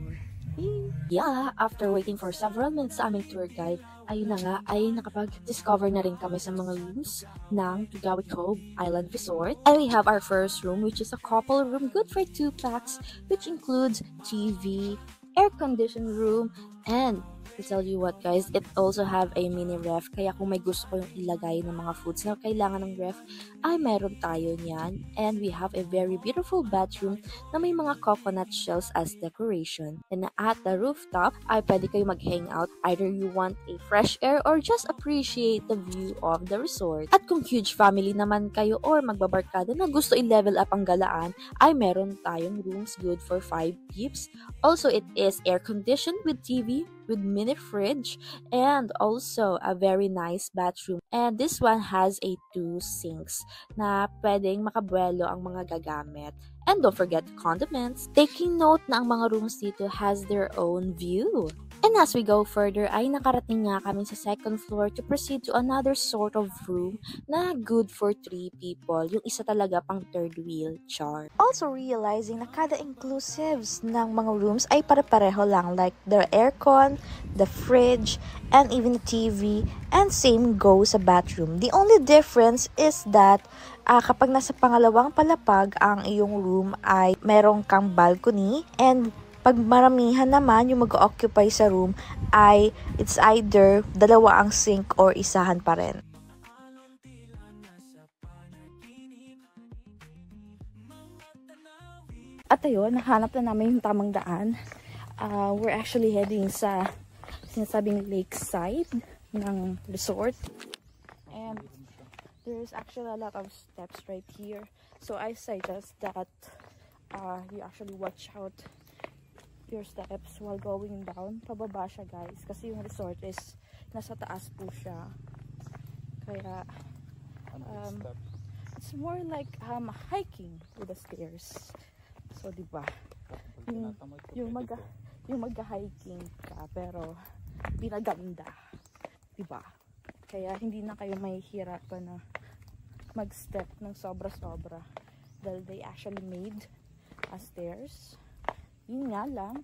yeah, after waiting for several minutes sa aming tour guide, ayun na nga, ay nakapag-discover na rin kami sa mga rooms ng Tugawi Cove Island Resort. And we have our first room, which is a couple room, good for 2 packs, which includes TV, air-conditioned room, and to tell you what guys, it also have a mini ref. Kaya kung may gusto ko yung ilagay ng mga foods na kailangan ng ref, ay meron tayo niyan. And we have a very beautiful bathroom na may mga coconut shells as decoration. And at the rooftop, ay pwede kayo mag-hangout. Either you want a fresh air or just appreciate the view of the resort. At kung huge family naman kayo or magbabarkada na gusto i-level up ang galaan, ay meron tayong rooms good for 5 peeps. Also, it is air-conditioned with TV, with mini fridge, and also a very nice bathroom. And this one has a 2 sinks na pwedeng makabuelo ang mga gagamit. And don't forget condiments. Taking note na ang mga rooms dito has their own view. And as we go further, ay nakarating nga kami sa second floor to proceed to another sort of room na good for 3 people. Yung isa talaga pang third wheel, char. Also realizing na kada inclusives ng mga rooms ay pare-pareho lang, like the aircon, the fridge, and even the TV, and same goes sa bathroom. The only difference is that kapag nasa pangalawang palapag ang iyong room ay merong kang balcony, and pag maramihan naman yung mag-occupy sa room ay it's either dalawa ang sink or isahan pa rin. At ayun, nahanap na namin yung tamang daan. We're actually heading sa sinasabing lakeside ng resort. And there's actually a lot of steps right here. So I suggest that you actually watch out your steps while going down. Pababa siya, guys, kasi yung resort is nasa taas po siya, kaya it's more like hiking with the stairs. So diba, yung mag-hiking ka pero pinaganda, diba? Kaya hindi na kayo mahihirapan na mag-step ng sobra-sobra dahil they actually made stairs. Yun nga lang,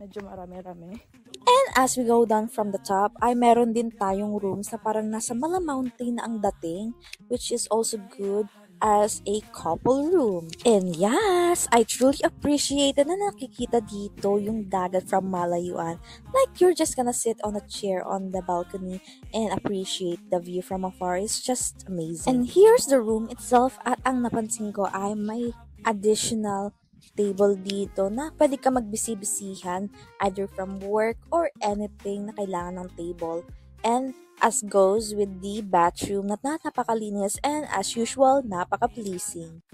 medyo marami-rami. And as we go down from the top, ay meron din tayong rooms na parang nasa Mala Mountain na ang dating, which is also good as a couple room. And yes, I truly appreciated na nakikita dito yung dagat from malayuan. Like you're just gonna sit on a chair on the balcony and appreciate the view from afar. It's just amazing. And here's the room itself, at ang napansin ko ay may additional table dito na pwede ka magbisi-bisihan either from work or anything na kailangan ng table. And as goes with the bathroom na napakalinis and as usual, napaka-pleasing.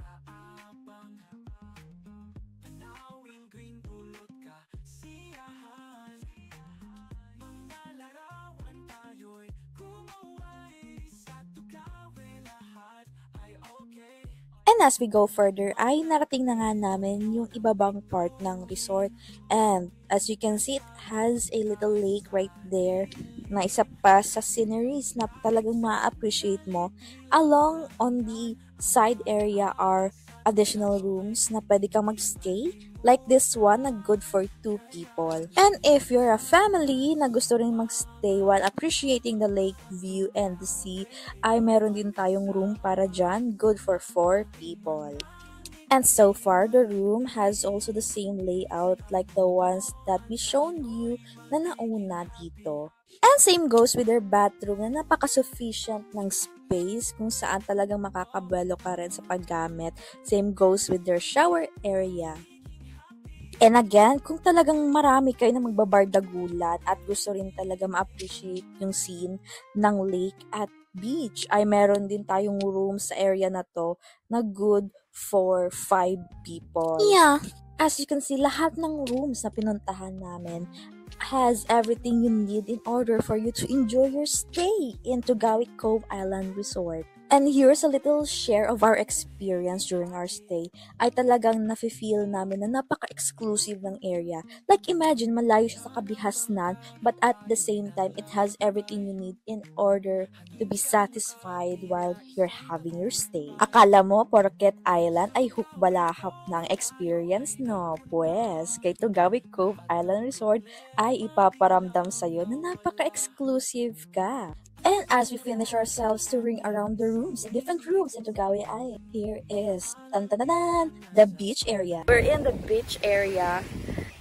And as we go further, ay narating na nga namin yung ibabang part ng resort. And as you can see, it has a little lake right there na isa pa sa sceneries na talagang ma-appreciate mo. Along on the side area are additional rooms na pwede kang magstay. Like this one na good for 2 people. And if you're a family na gusto rin magstay while appreciating the lake view and the sea, ay meron din tayong room para dyan, good for 4 people. And so far, the room has also the same layout like the ones that we shown you na nauna dito. And same goes with their bathroom na napaka-sufficient ng space kung saan talagang makakabelo ka rin sa paggamit. Same goes with their shower area. And again, kung talagang marami kayo na magbabardagulan at gusto rin talaga ma-appreciate yung scene ng lake at beach, ay meron din tayong room sa area na to na good for 5 people. Yeah, as you can see, lahat ng rooms na pinuntahan namin has everything you need in order for you to enjoy your stay in Tugawi Cove Island Resort. And here's a little share of our experience during our stay. Ay talagang nafe-feel namin na napaka-exclusive ng area. Like imagine, malayo siya sa kabihasnan, but at the same time, it has everything you need in order to be satisfied while you're having your stay. Akala mo, Porket Island ay hukbalahap ng experience, no? Pues, kay Tugawi Cove Island Resort ay ipaparamdam sa'yo na napaka-exclusive ka. And as we finish ourselves touring around the rooms, different rooms in Tugawi ay, here is, the beach area. We're in the beach area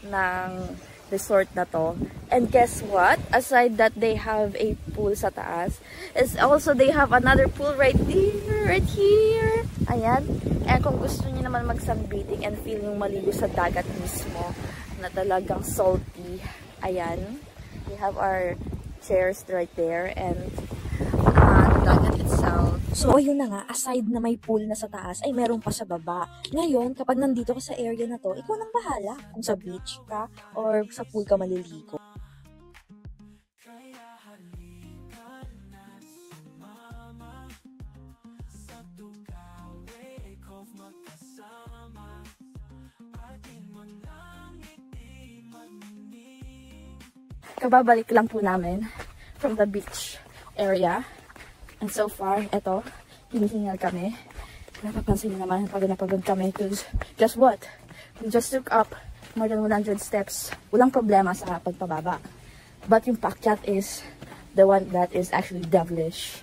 ng resort na to. And guess what? Aside that they have a pool sa taas, is also they have another pool right there, right here. Ayan. And kung gusto niyo naman mag-sunbathing and feel yung maligo sa dagat mismo, na talagang salty, ayan. We have our chairs right there and the dagat itself. So ayun na nga, aside na may pool na sa taas, ay meron pa sa baba. Ngayon, kapag nandito ka sa area na to, ikaw nang bahala kung sa beach ka or sa pool ka maliligo. Kababalik lang po namin from the beach area. And so far, eto, hinihingal kami. Napapansin nyo naman, pagod na pagod kami because guess what? We just took up more than 100 steps. Walang problema sa pagpababa. But yung paakyat is the one that is actually devilish.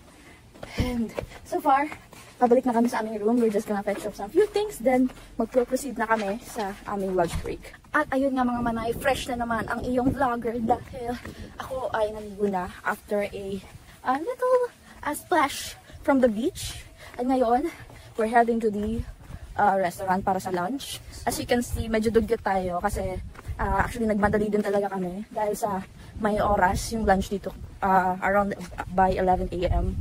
And so far, pabalik na kami sa aming room. We're just gonna fetch up some few things. Then, magpro-proceed na kami sa aming lunch break. At ayun nga mga manay, fresh na naman ang iyong vlogger dahil ako ay naligo na after a little splash from the beach. At ngayon, we're heading to the restaurant para sa lunch. As you can see, medyo dugyot tayo kasi actually nagmadali din talaga kami dahil sa may oras yung lunch dito around by 11 a.m.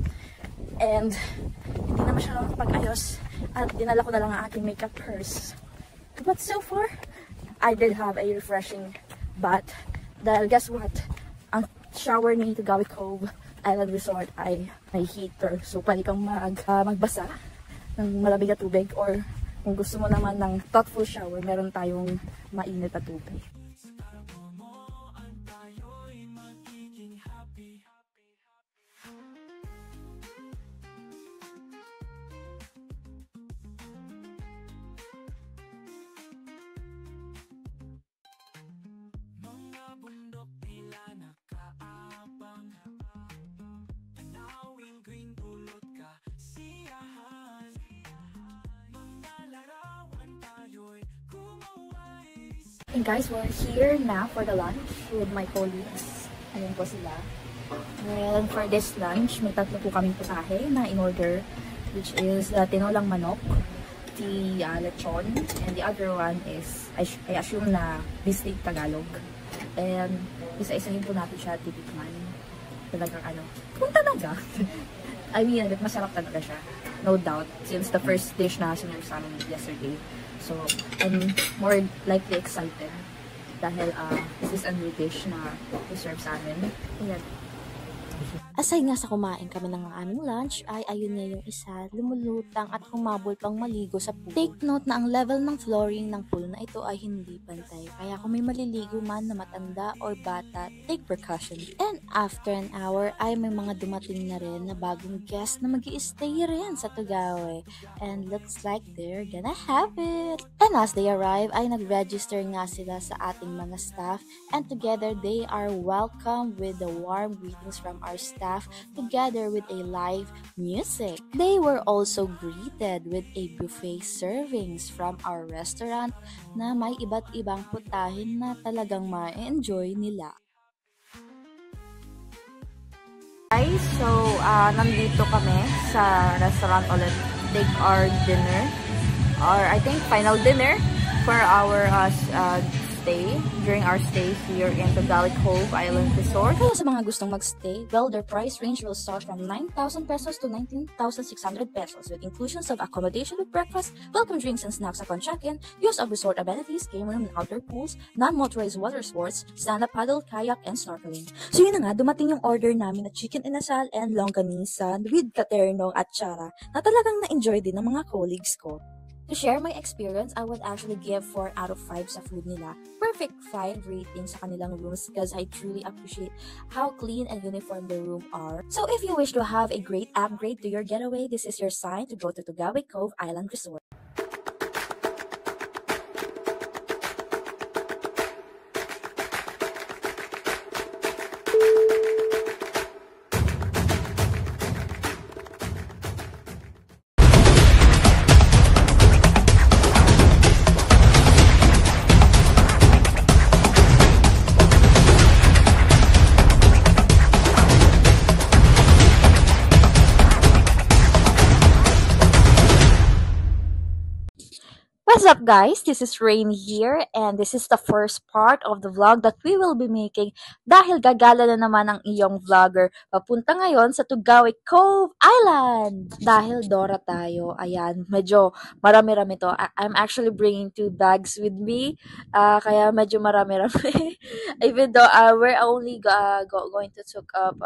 And hindi na masyadong nakapag-ayos at dinala ko na lang ang aking makeup purse. But so far, I did have a refreshing bath. Dahil guess what? Ang shower ni Tugawi Cove Island Resort ay may heater. So pwede kang magbasa ng malamig na tubig or kung gusto mo naman ng thoughtful shower, meron tayong mainit na tubig. And guys, we're here na for the lunch with my colleagues. Ayan po sila. And for this lunch, may tatlo po kaming putahe na in-order, which is tinolang manok, the lechon, and the other one is, I assume na beefsteak Tagalog. And isa-isahin po natin siya titikman. Talagang kung talaga. I mean, masarap talaga siya. No doubt. Since the first dish na sinerve sa amin yesterday. So, I'm more likely excited dahil this is a new dish na reserve sa amin. Ayan. Aside nga sa kumain kami ng aming lunch, ay ayun na yung isa, lumulutang at humabol pang maligo sa pool. Take note na ang level ng flooring ng pool na ito ay hindi pantay. Kaya kung may maliligo man na matanda or bata, take precaution. And after an hour, ay may mga dumating na rin na bagong guest na mag-i-stay rin sa Tugawe. And looks like they're gonna have it. And as they arrive, ay nag-register nga sila sa ating mga staff. And together, they are welcomed with the warm greetings from our staff together with a live music. They were also greeted with a buffet servings from our restaurant na may iba't ibang putahin na talagang ma-enjoy nila. Guys, so nandito kami sa restaurant ulit. Take our dinner, or I think final dinner for our stay during our stay here in the Tugawi Cove Island Resort. Kaya sa mga gustong magstay, well, their price range will start from 9,000 pesos to 19,600 pesos with inclusions of accommodation with breakfast, welcome drinks and snacks upon check-in, use of resort amenities, game room and outdoor pools, non-motorized water sports, stand-up paddle, kayak, and snorkeling. So yun na nga, dumating yung order namin na chicken inasal and longganisa with katernong at chara na talagang na-enjoy din ng mga colleagues ko. To share my experience, I would actually give 4 out of 5 sa food nila. Perfect 5 rating sa kanilang rooms because I truly appreciate how clean and uniform the room are. So if you wish to have a great upgrade to your getaway, this is your sign to go to Tugawi Cove Island Resort. What's up guys? This is Rain here and this is the first part of the vlog that we will be making dahil gagala na naman ang iyong vlogger papunta ngayon sa Tugawi Cove Island. Dahil Dora tayo, ayan, medyo marami-rami to. I'm actually bringing 2 bags with me, kaya medyo marami-rami. Even though we're only going to took up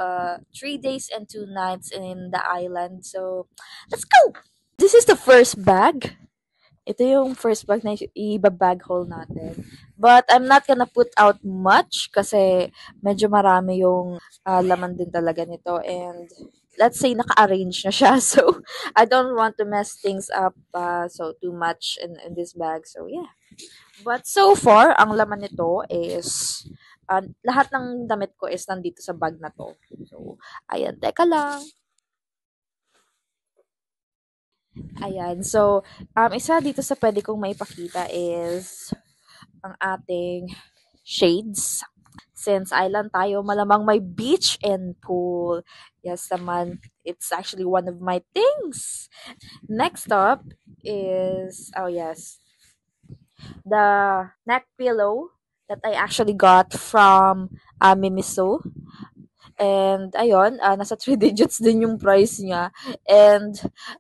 3 days and 2 nights in the island. So, let's go! This is the first bag. Ito yung first bag na i-bag haul natin. But I'm not gonna put out much kasi medyo marami yung laman din talaga nito. And let's say naka-arrange na siya. So I don't want to mess things up so too much in this bag. So yeah. But so far, ang laman nito is lahat ng damit ko is nandito sa bag na to. So, ayan, teka lang. Ayan. So, isa dito sa pwede kong maipakita is ang ating shades. Since island tayo, malamang may beach and pool. Yes naman, it's actually one of my things. Next up is, oh yes, the neck pillow that I actually got from Mimiso. And ayun, nasa 3 digits din yung price niya. And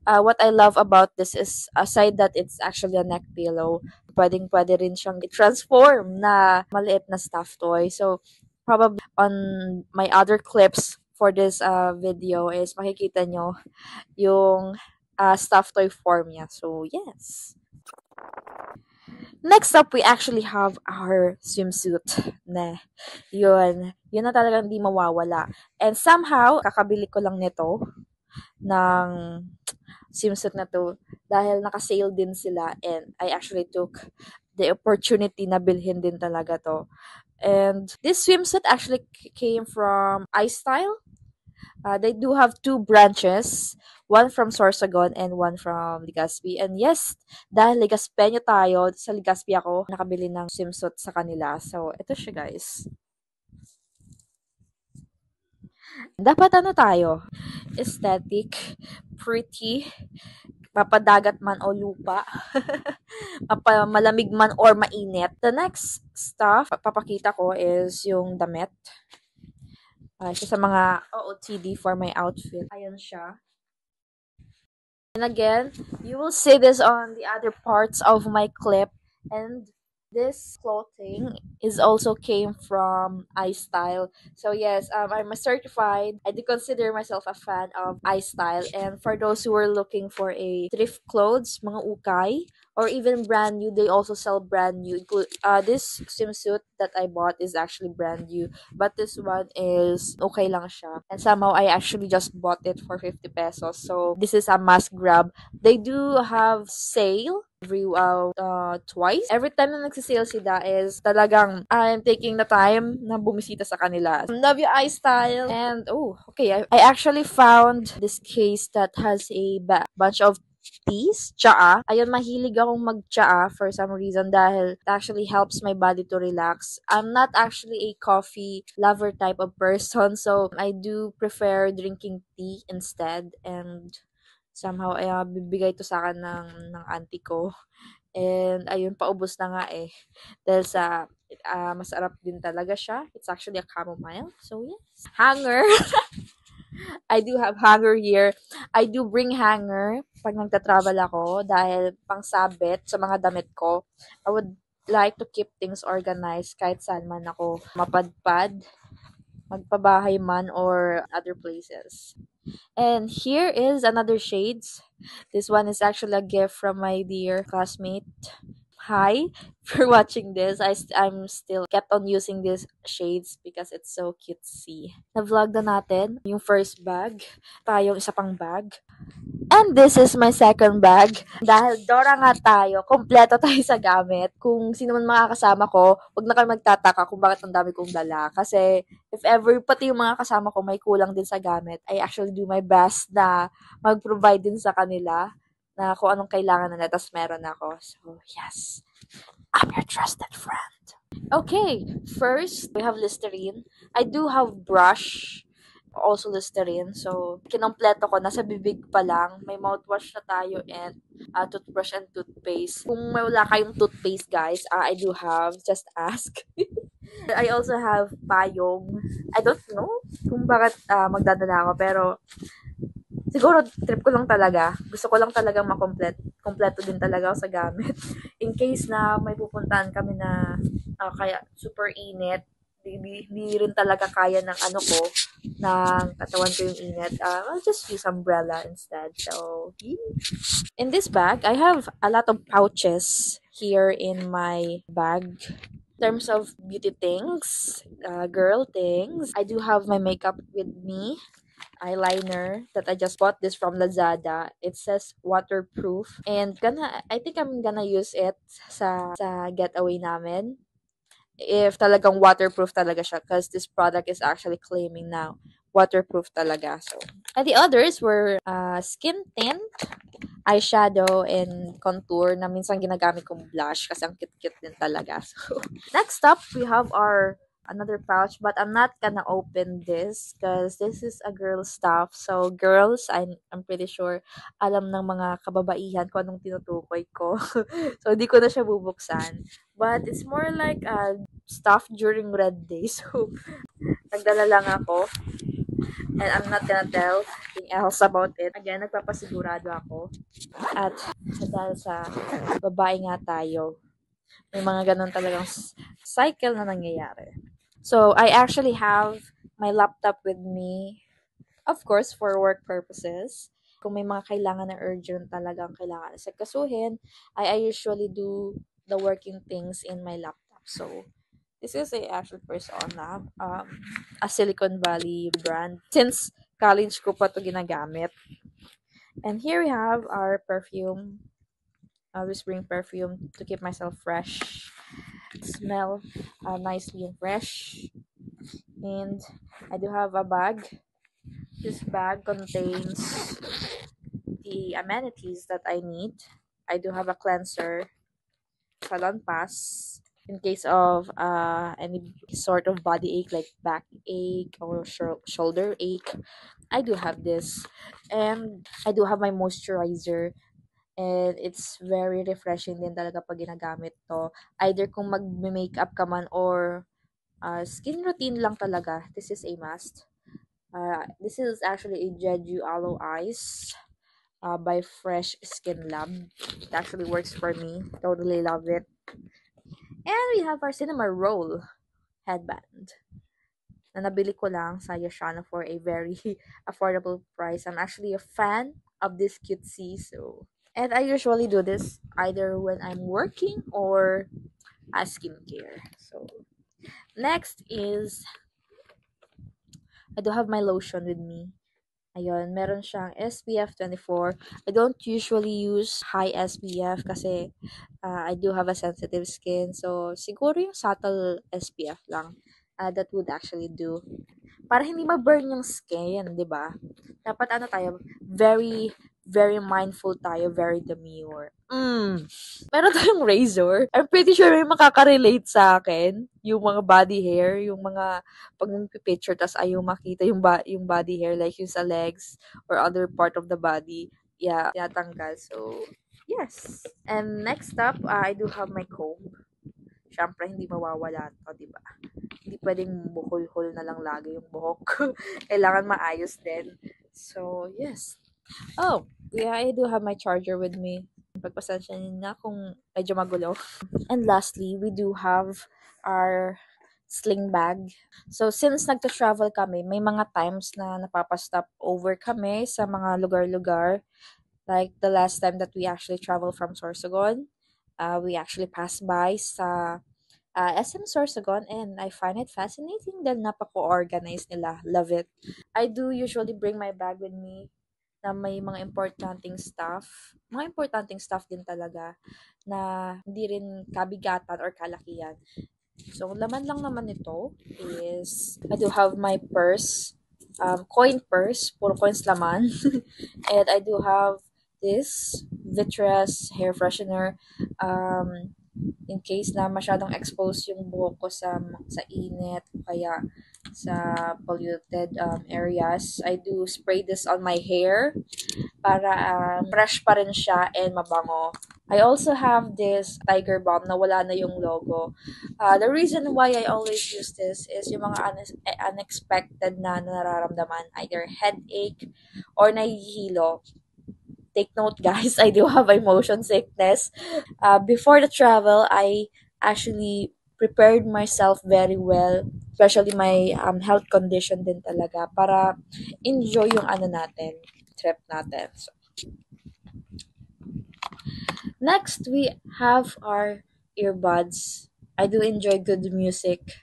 what I love about this is, aside that it's actually a neck pillow, pwede rin siyang i-transform na maliit na stuffed toy. So, probably on my other clips for this video is makikita nyo yung stuffed toy form niya. So, yes. Next up, we actually have our swimsuit. Yun na talagang di mawawala. And somehow, kakabili ko lang nito ng swimsuit na to dahil naka-sale din sila and I actually took the opportunity na bilhin din talaga to. And this swimsuit actually came from iStyle. They do have 2 branches, one from Sorsogon and one from Legazpi. And yes, dahil Legazpeño tayo, sa Legazpi ako nakabili ng swimsuit sa kanila. So, ito siya guys. Dapat ano tayo? Aesthetic, pretty, mapadagat man o lupa, malamig man or mainit. The next stuff papakita ko is yung damit. Isa sa mga OOTD for my outfit. Ayan siya. And again, you will see this on the other parts of my clip. And this clothing is also came from iStyle. So yes, I'm a certified. I do consider myself a fan of iStyle. And for those who are looking for a thrift clothes, mga ukay, or even brand new, they also sell brand new. This swimsuit that I bought is actually brand new, but this one is okay lang siya. And somehow I actually just bought it for 50 pesos. So this is a must grab. They do have sale twice. Every time na nagsisale sila is talagang I'm taking the time na bumisita sa kanila. Love you iStyle. And okay, I actually found this case that has a bunch of teas, tsaa. Ayun, mahilig akong mag-tsaa for some reason dahil it actually helps my body to relax. I'm not actually a coffee lover type of person, so I do prefer drinking tea instead. And somehow, bibigay to sa akin ng auntie ko. And ayun, paubos na nga eh. Dahil sa masarap din talaga siya. It's actually a chamomile. So yes. Hanger. I do have hanger here. I do bring hanger pag nagta-travel ako dahil pangsabit sa mga damit ko. I would like to keep things organized kahit saan man ako mapadpad, magpabahay man or other places. And here is another shades. This one is actually a gift from my dear classmate. Hi, for watching this. I'm still kept on using these shades because it's so cutesy. Na-vlog na natin yung first bag. Tayong isa pang bag. And this is my second bag. Dahil Dora nga tayo, kompleto tayo sa gamit. Kung sino man makakasama ko, wag na kayo magtataka kung bakit ang dami kong dala. Kasi if ever, pati yung mga kasama ko may kulang din sa gamit, I actually do my best na mag-provide din sa kanila na kung anong kailangan nila, tas meron ako. So, yes. I'm your trusted friend. Okay, first, we have Listerine. I do have brush, also Listerine. So, kinompleto ko, nasa bibig pa lang. May mouthwash na tayo and toothbrush and toothpaste. Kung may wala kayong toothpaste, guys, I do have. Just ask. I also have payong. I don't know kung bakit magdadala ako, pero siguro trip ko lang talaga. Gusto ko lang talagang kompleto din talaga ako sa gamit. In case na may pupuntahan kami na kaya super init, Hindi rin talaga kaya ng ano ko, ng katawan ko yung init. I'll just use umbrella instead. So, in this bag, I have a lot of pouches here in my bag. In terms of beauty things, girl things, I do have my makeup with me. Eyeliner that I just bought this from Lazada. It says waterproof. And I think I'm gonna use it sa getaway namin. If talagang waterproof talaga siya, because this product is actually claiming now waterproof talaga. So, and the others were skin tint, eyeshadow, and contour na minsan ginagamit kong blush kasi ang cute-cute din talaga. So, next up, we have our another pouch, but I'm not gonna open this because this is a girl stuff. So, girls, I'm pretty sure alam ng mga kababaihan kung anong tinutukoy ko. So, di ko na siya bubuksan. But it's more like stuff during red day. So, nagdala lang ako. And I'm not gonna tell anything else about it. Again, nagpapasigurado ako. At dahil sa babae nga tayo, may mga ganun talagang cycle na nangyayari. So, I actually have my laptop with me, of course, for work purposes. Kung may mga kailangan na urgent talagang kailangan sakasuhin, I usually do the working things in my laptop. So, this is a actual persona, a Silicon Valley brand. Since college ko pa to ginagamit. And here we have our perfume. I always bring perfume to keep myself fresh. Smell nicely and fresh. And I do have a bag. This bag contains the amenities that I need. I do have a cleanser, salon pass, in case of any sort of body ache like backache or shoulder ache. I do have this. And I do have my moisturizer. And it's very refreshing din talaga pag ginagamit to. Either kung mag-makeup ka man or skin routine lang talaga, this is a must. This is actually a Jeju Aloe Ice by Fresh Skin Lab. It actually works for me. Totally love it. And we have our Cinema Roll headband na nabili ko lang sa Yoshano for a very affordable price. I'm actually a fan of this cutesy. And I usually do this either when I'm working or skincare. So, next is, I do have my lotion with me. Ayun, meron siyang SPF 24. I don't usually use high SPF kasi I do have a sensitive skin. So, siguro yung subtle SPF lang. That would actually do. Para hindi ma-burn yung skin, di ba? Dapat tayo, very mindful tayo, very demure. Meron tayong razor. I'm pretty sure may makaka-relate sa akin. Yung mga body hair, yung mga pag nagpipicture, tas ayaw makita yung body hair, like yung sa legs or other part of the body. Yeah, tinatanggal. So, yes. And next up, I do have my comb. Siyempre, hindi mawawala to, di ba? Hindi pwedeng buhol-hol na lang lagi yung buhok. Kailangan maayos din. So, yes. Oh, yeah, I do have my charger with me. Pagpasensya niyo na kung medyo magulo. And lastly, we do have our sling bag. So, since nagta-travel kami, may mga times na napapastop over kami sa mga lugar-lugar. Like the last time that we actually traveled from Sorsogon, we actually passed by sa SM Sorsogon, and I find it fascinating dahil napaka-organized nila. Love it. I do usually bring my bag with me na may mga importanteng stuff. Mga importanteng stuff din talaga na hindi rin kabigatan or kalakihan. So, laman lang naman ito is, I do have my purse, coin purse, puro coins laman. And I do have this Vitreous hair freshener, in case na masyadong exposed yung buhok ko sa init, kaya sa polluted areas. I do spray this on my hair para fresh pa rin siya and mabango. I also have this Tiger Balm na wala na yung logo. The reason why I always use this is yung mga unexpected na nararamdaman, either headache or nahihilo. Take note, guys, I do have a motion sickness. Before the travel, I actually prepared myself very well especially my health condition din talaga para enjoy yung trip natin. So, next, we have our earbuds. I do enjoy good music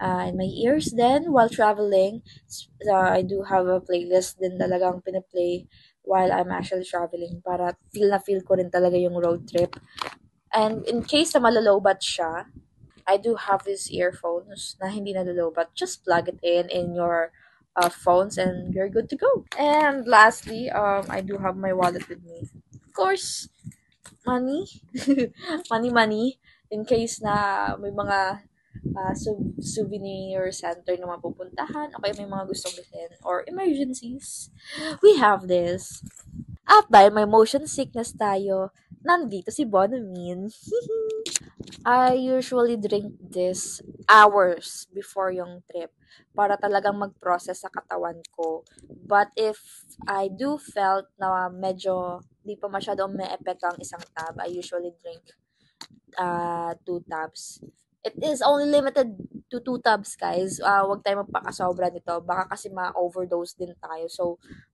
in my ears then while traveling. I do have a playlist din talagang pinaplay while I'm actually traveling para feel na feel ko rin talaga yung road trip. And in case na malalobat siya, I do have these earphones na hindi nalalobat. Just plug it in your phones and you're good to go. And lastly, I do have my wallet with me. Of course, money. money. In case na may mga souvenir center na mapupuntahan o kaya may mga gustong bilhin or emergencies. We have this. At dahil may motion sickness tayo, nandito si Bonamin. I usually drink this hours before yung trip para talagang mag-process sa katawan ko. But if I do felt na medyo di pa masyadong may epekto ang isang tab, I usually drink 2 tabs. It is only limited to 2 tabs, guys. Huwag tayo magpakasobra nito. Baka kasi ma-overdose din tayo. So,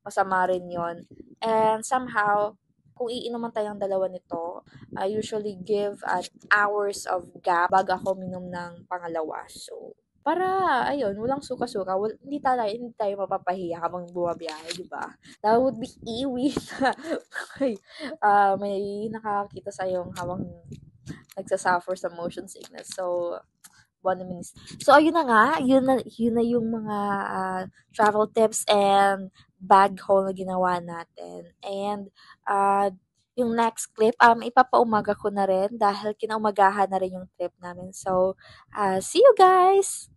masama rin yon. And somehow, kung iinuman tayong dalawa nito, I usually give hours of gap bago ako minom ng pangalawa. So, para, ayun, walang suka-suka. Hindi tayo mapapahiya habang bumabiyahe, di ba? That would be iwi na may nakakita sa yung habang nagsasuffer sa motion sickness. So, So, ayun na nga. Yun na yung mga travel tips and bag haul na ginawa natin. And, yung next clip, ipapaumaga ko na rin dahil kinaumagahan na rin yung trip namin. So, see you guys!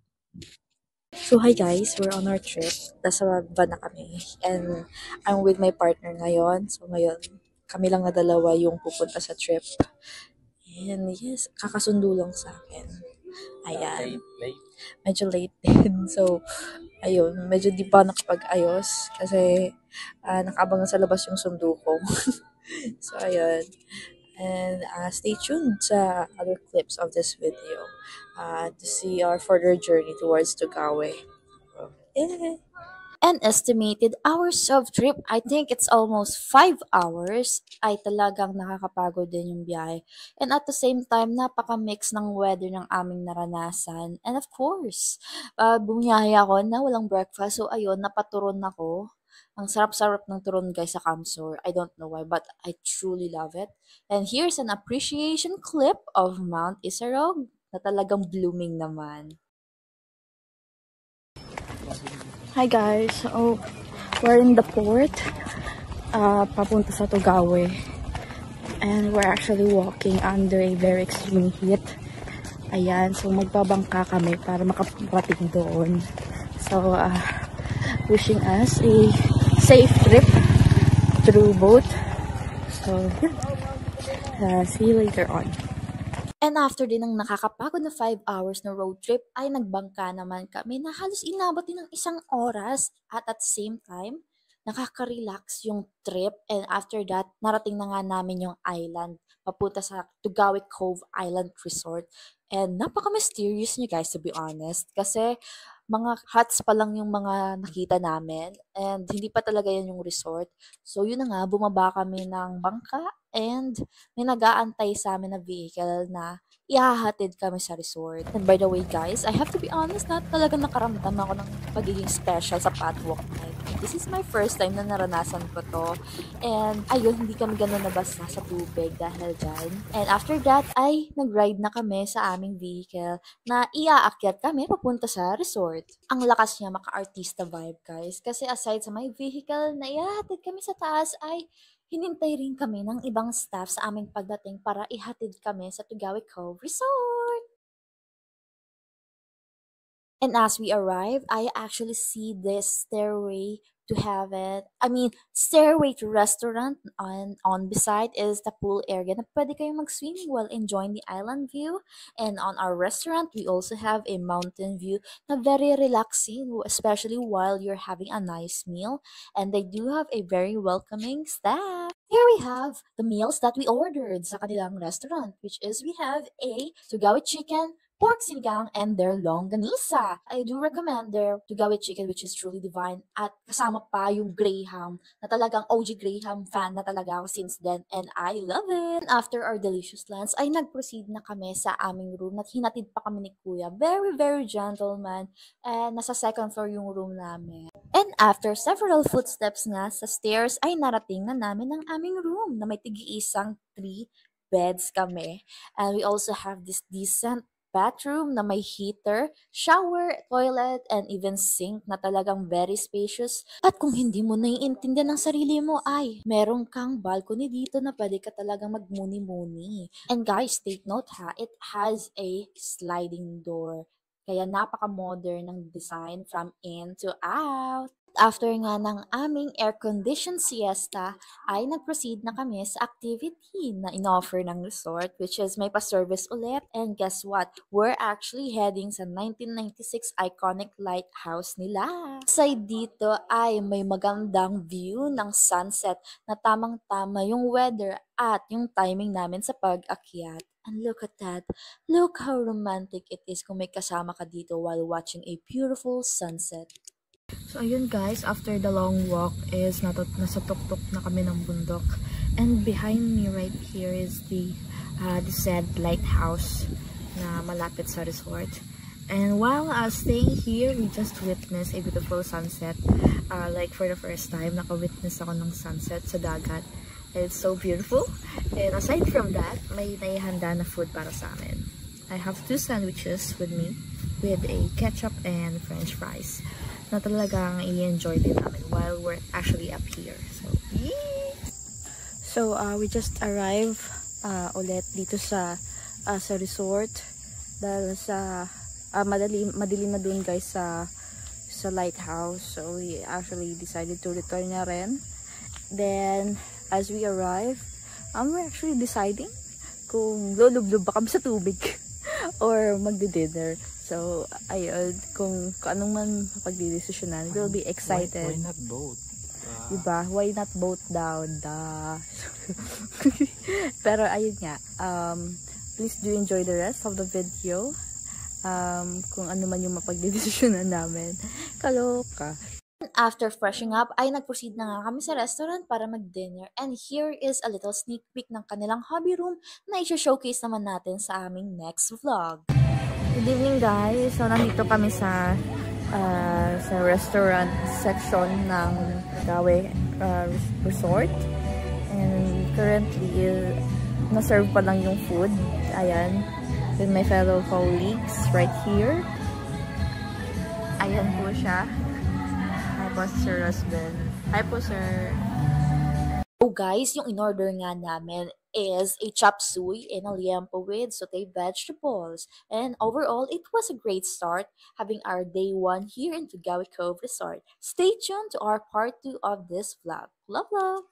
So, hi guys. We're on our trip. Nasa van na kami. And, I'm with my partner ngayon. So, ngayon, kami lang na dalawa yung pupunta sa trip. And, yes, kakasundo lang sa akin. Ayan. Medyo late din. So, ayun. Medyo di pa nakapag-ayos. Kasi, nakaabang sa labas yung sundo ko. So, ayun. And, stay tuned sa other clips of this video. To see our further journey towards Tugawe. Yeah. And estimated hours of trip, I think it's almost 5 hours, ay talagang nakakapagod din yung biyahe. And at the same time, napaka-mix ng weather ng aming naranasan. And of course, bumiyahe ako na walang breakfast. So ayun, napaturon ako. Ang sarap-sarap ng turon guys sa Camsor. I don't know why, but I truly love it. And here's an appreciation clip of Mount Isarog na talagang blooming naman. Hi guys, so we're in the port, papunta sa Tugawe, and we're actually walking under a very extreme heat. Ayan, so magbabangka kami para makaparating doon. So, wishing us a safe trip through boat. So, yeah, see you later on. And after din ng nakakapagod na 5 hours na road trip, ay nagbangka naman kami na halos inabot din ng 1 oras. At the same time, nakaka-relax yung trip. And after that, narating na nga namin yung island. Papunta sa Tugawe Cove Island Resort. And napaka-mysterious niya guys, to be honest. Kasi mga huts pa lang yung mga nakita namin. And hindi pa talaga yan yung resort. So yun na nga, bumaba kami ng bangka. And may nag-aantay sa amin na vehicle na ihahatid kami sa resort. And by the way guys, I have to be honest na talagang nakaramdam ako ng pagiging special sa Padwalk night. This is my first time na naranasan ko to. And ayun, hindi kami ganun nabasa sa tubig dahil dyan. And after that ay nag-ride na kami sa aming vehicle na iaakyat kami papunta sa resort. Ang lakas niya maka-artista vibe guys. Kasi aside sa my vehicle na ihahatid kami sa taas ay hinintay rin kami ng ibang staff sa aming pagdating para ihatid kami sa Tugawe Cove Resort. And as we arrive, I actually see this stairway to heaven. Stairway to restaurant. On beside is the pool area na pwede kayong mag-swimming while enjoying the island view. And on our restaurant, we also have a mountain view na very relaxing, especially while you're having a nice meal. And they do have a very welcoming staff. Here we have the meals that we ordered sa kanilang restaurant, which is we have a Tugawe chicken, pork sinigang, and their longganisa. I do recommend their Tugawi chicken, which is truly divine. At kasama pa yung Graham, na talagang OG Graham fan na talaga ako since then, and I love it. And after our delicious lunch, ay nag-proceed na kami sa aming room at hinatid pa kami ni Kuya. Very, very gentleman. And nasa second floor yung room namin. And after several footsteps nga sa stairs, ay narating na namin ang aming room na may tig-iisang 3 beds kami. And we also have this decent bathroom na may heater, shower, toilet, and even sink na talagang very spacious. At kung hindi mo naiintindihan ng sarili mo ay meron kang balcony dito na pwede ka talagang magmuni-muni. And guys, take note ha, it has a sliding door. Kaya napaka-modern ng design from in to out. After nga ng aming air-conditioned siesta, ay nag-proceed na kami sa activity na in-offer ng resort, which is may pa-service ulit. And guess what? We're actually heading sa 1996 iconic lighthouse nila. Side dito ay may magandang view ng sunset na tamang-tama yung weather at yung timing namin sa pag-akyat. And look at that. Look how romantic it is kung may kasama ka dito while watching a beautiful sunset. So ayun guys, after the long walk is nasa tuktok na kami ng bundok. And behind me right here is the said lighthouse na malapit sa resort. And while staying here, we just witnessed a beautiful sunset. Like for the first time, naka-witness ako ng sunset sa dagat. It's so beautiful. And aside from that, may naihanda na food para sa amin. I have 2 sandwiches with me with a ketchup and french fries na talagang i-enjoy din namin while we're actually up here. So, yeah! So, we just arrived ulit dito sa resort dahil sa madilim na dun guys sa lighthouse. So, we actually decided to return na rin. Then, as we arrive, we're actually deciding kung lulublob ba kami sa tubig or magdi-dinner. So, ayun, kung anong man pagdidesisyonan, we'll be excited. Why not both? Diba? Why not both daw? Pero ayun nga, please do enjoy the rest of the video. Kung ano man yung mapagdidesisyonan namin. Kaloka. After freshing up, ay nag-proceed na nga kami sa restaurant para mag-dinner. And here is a little sneak peek ng kanilang hobby room na i-showcase naman natin sa aming next vlog. Good evening guys! So nandito kami sa restaurant section ng Gawe Resort. And currently, na-serve pa lang yung food. Ayan. With my fellow colleagues right here. Ayan po siya. Hi po Sir Rosben. Hi po Sir. So guys, yung in-order nga namin is a chop suey and a liempo with sauteed vegetables. And overall, it was a great start having our day 1 here in Tugawi Cove Resort. Stay tuned to our part 2 of this vlog. Love, love!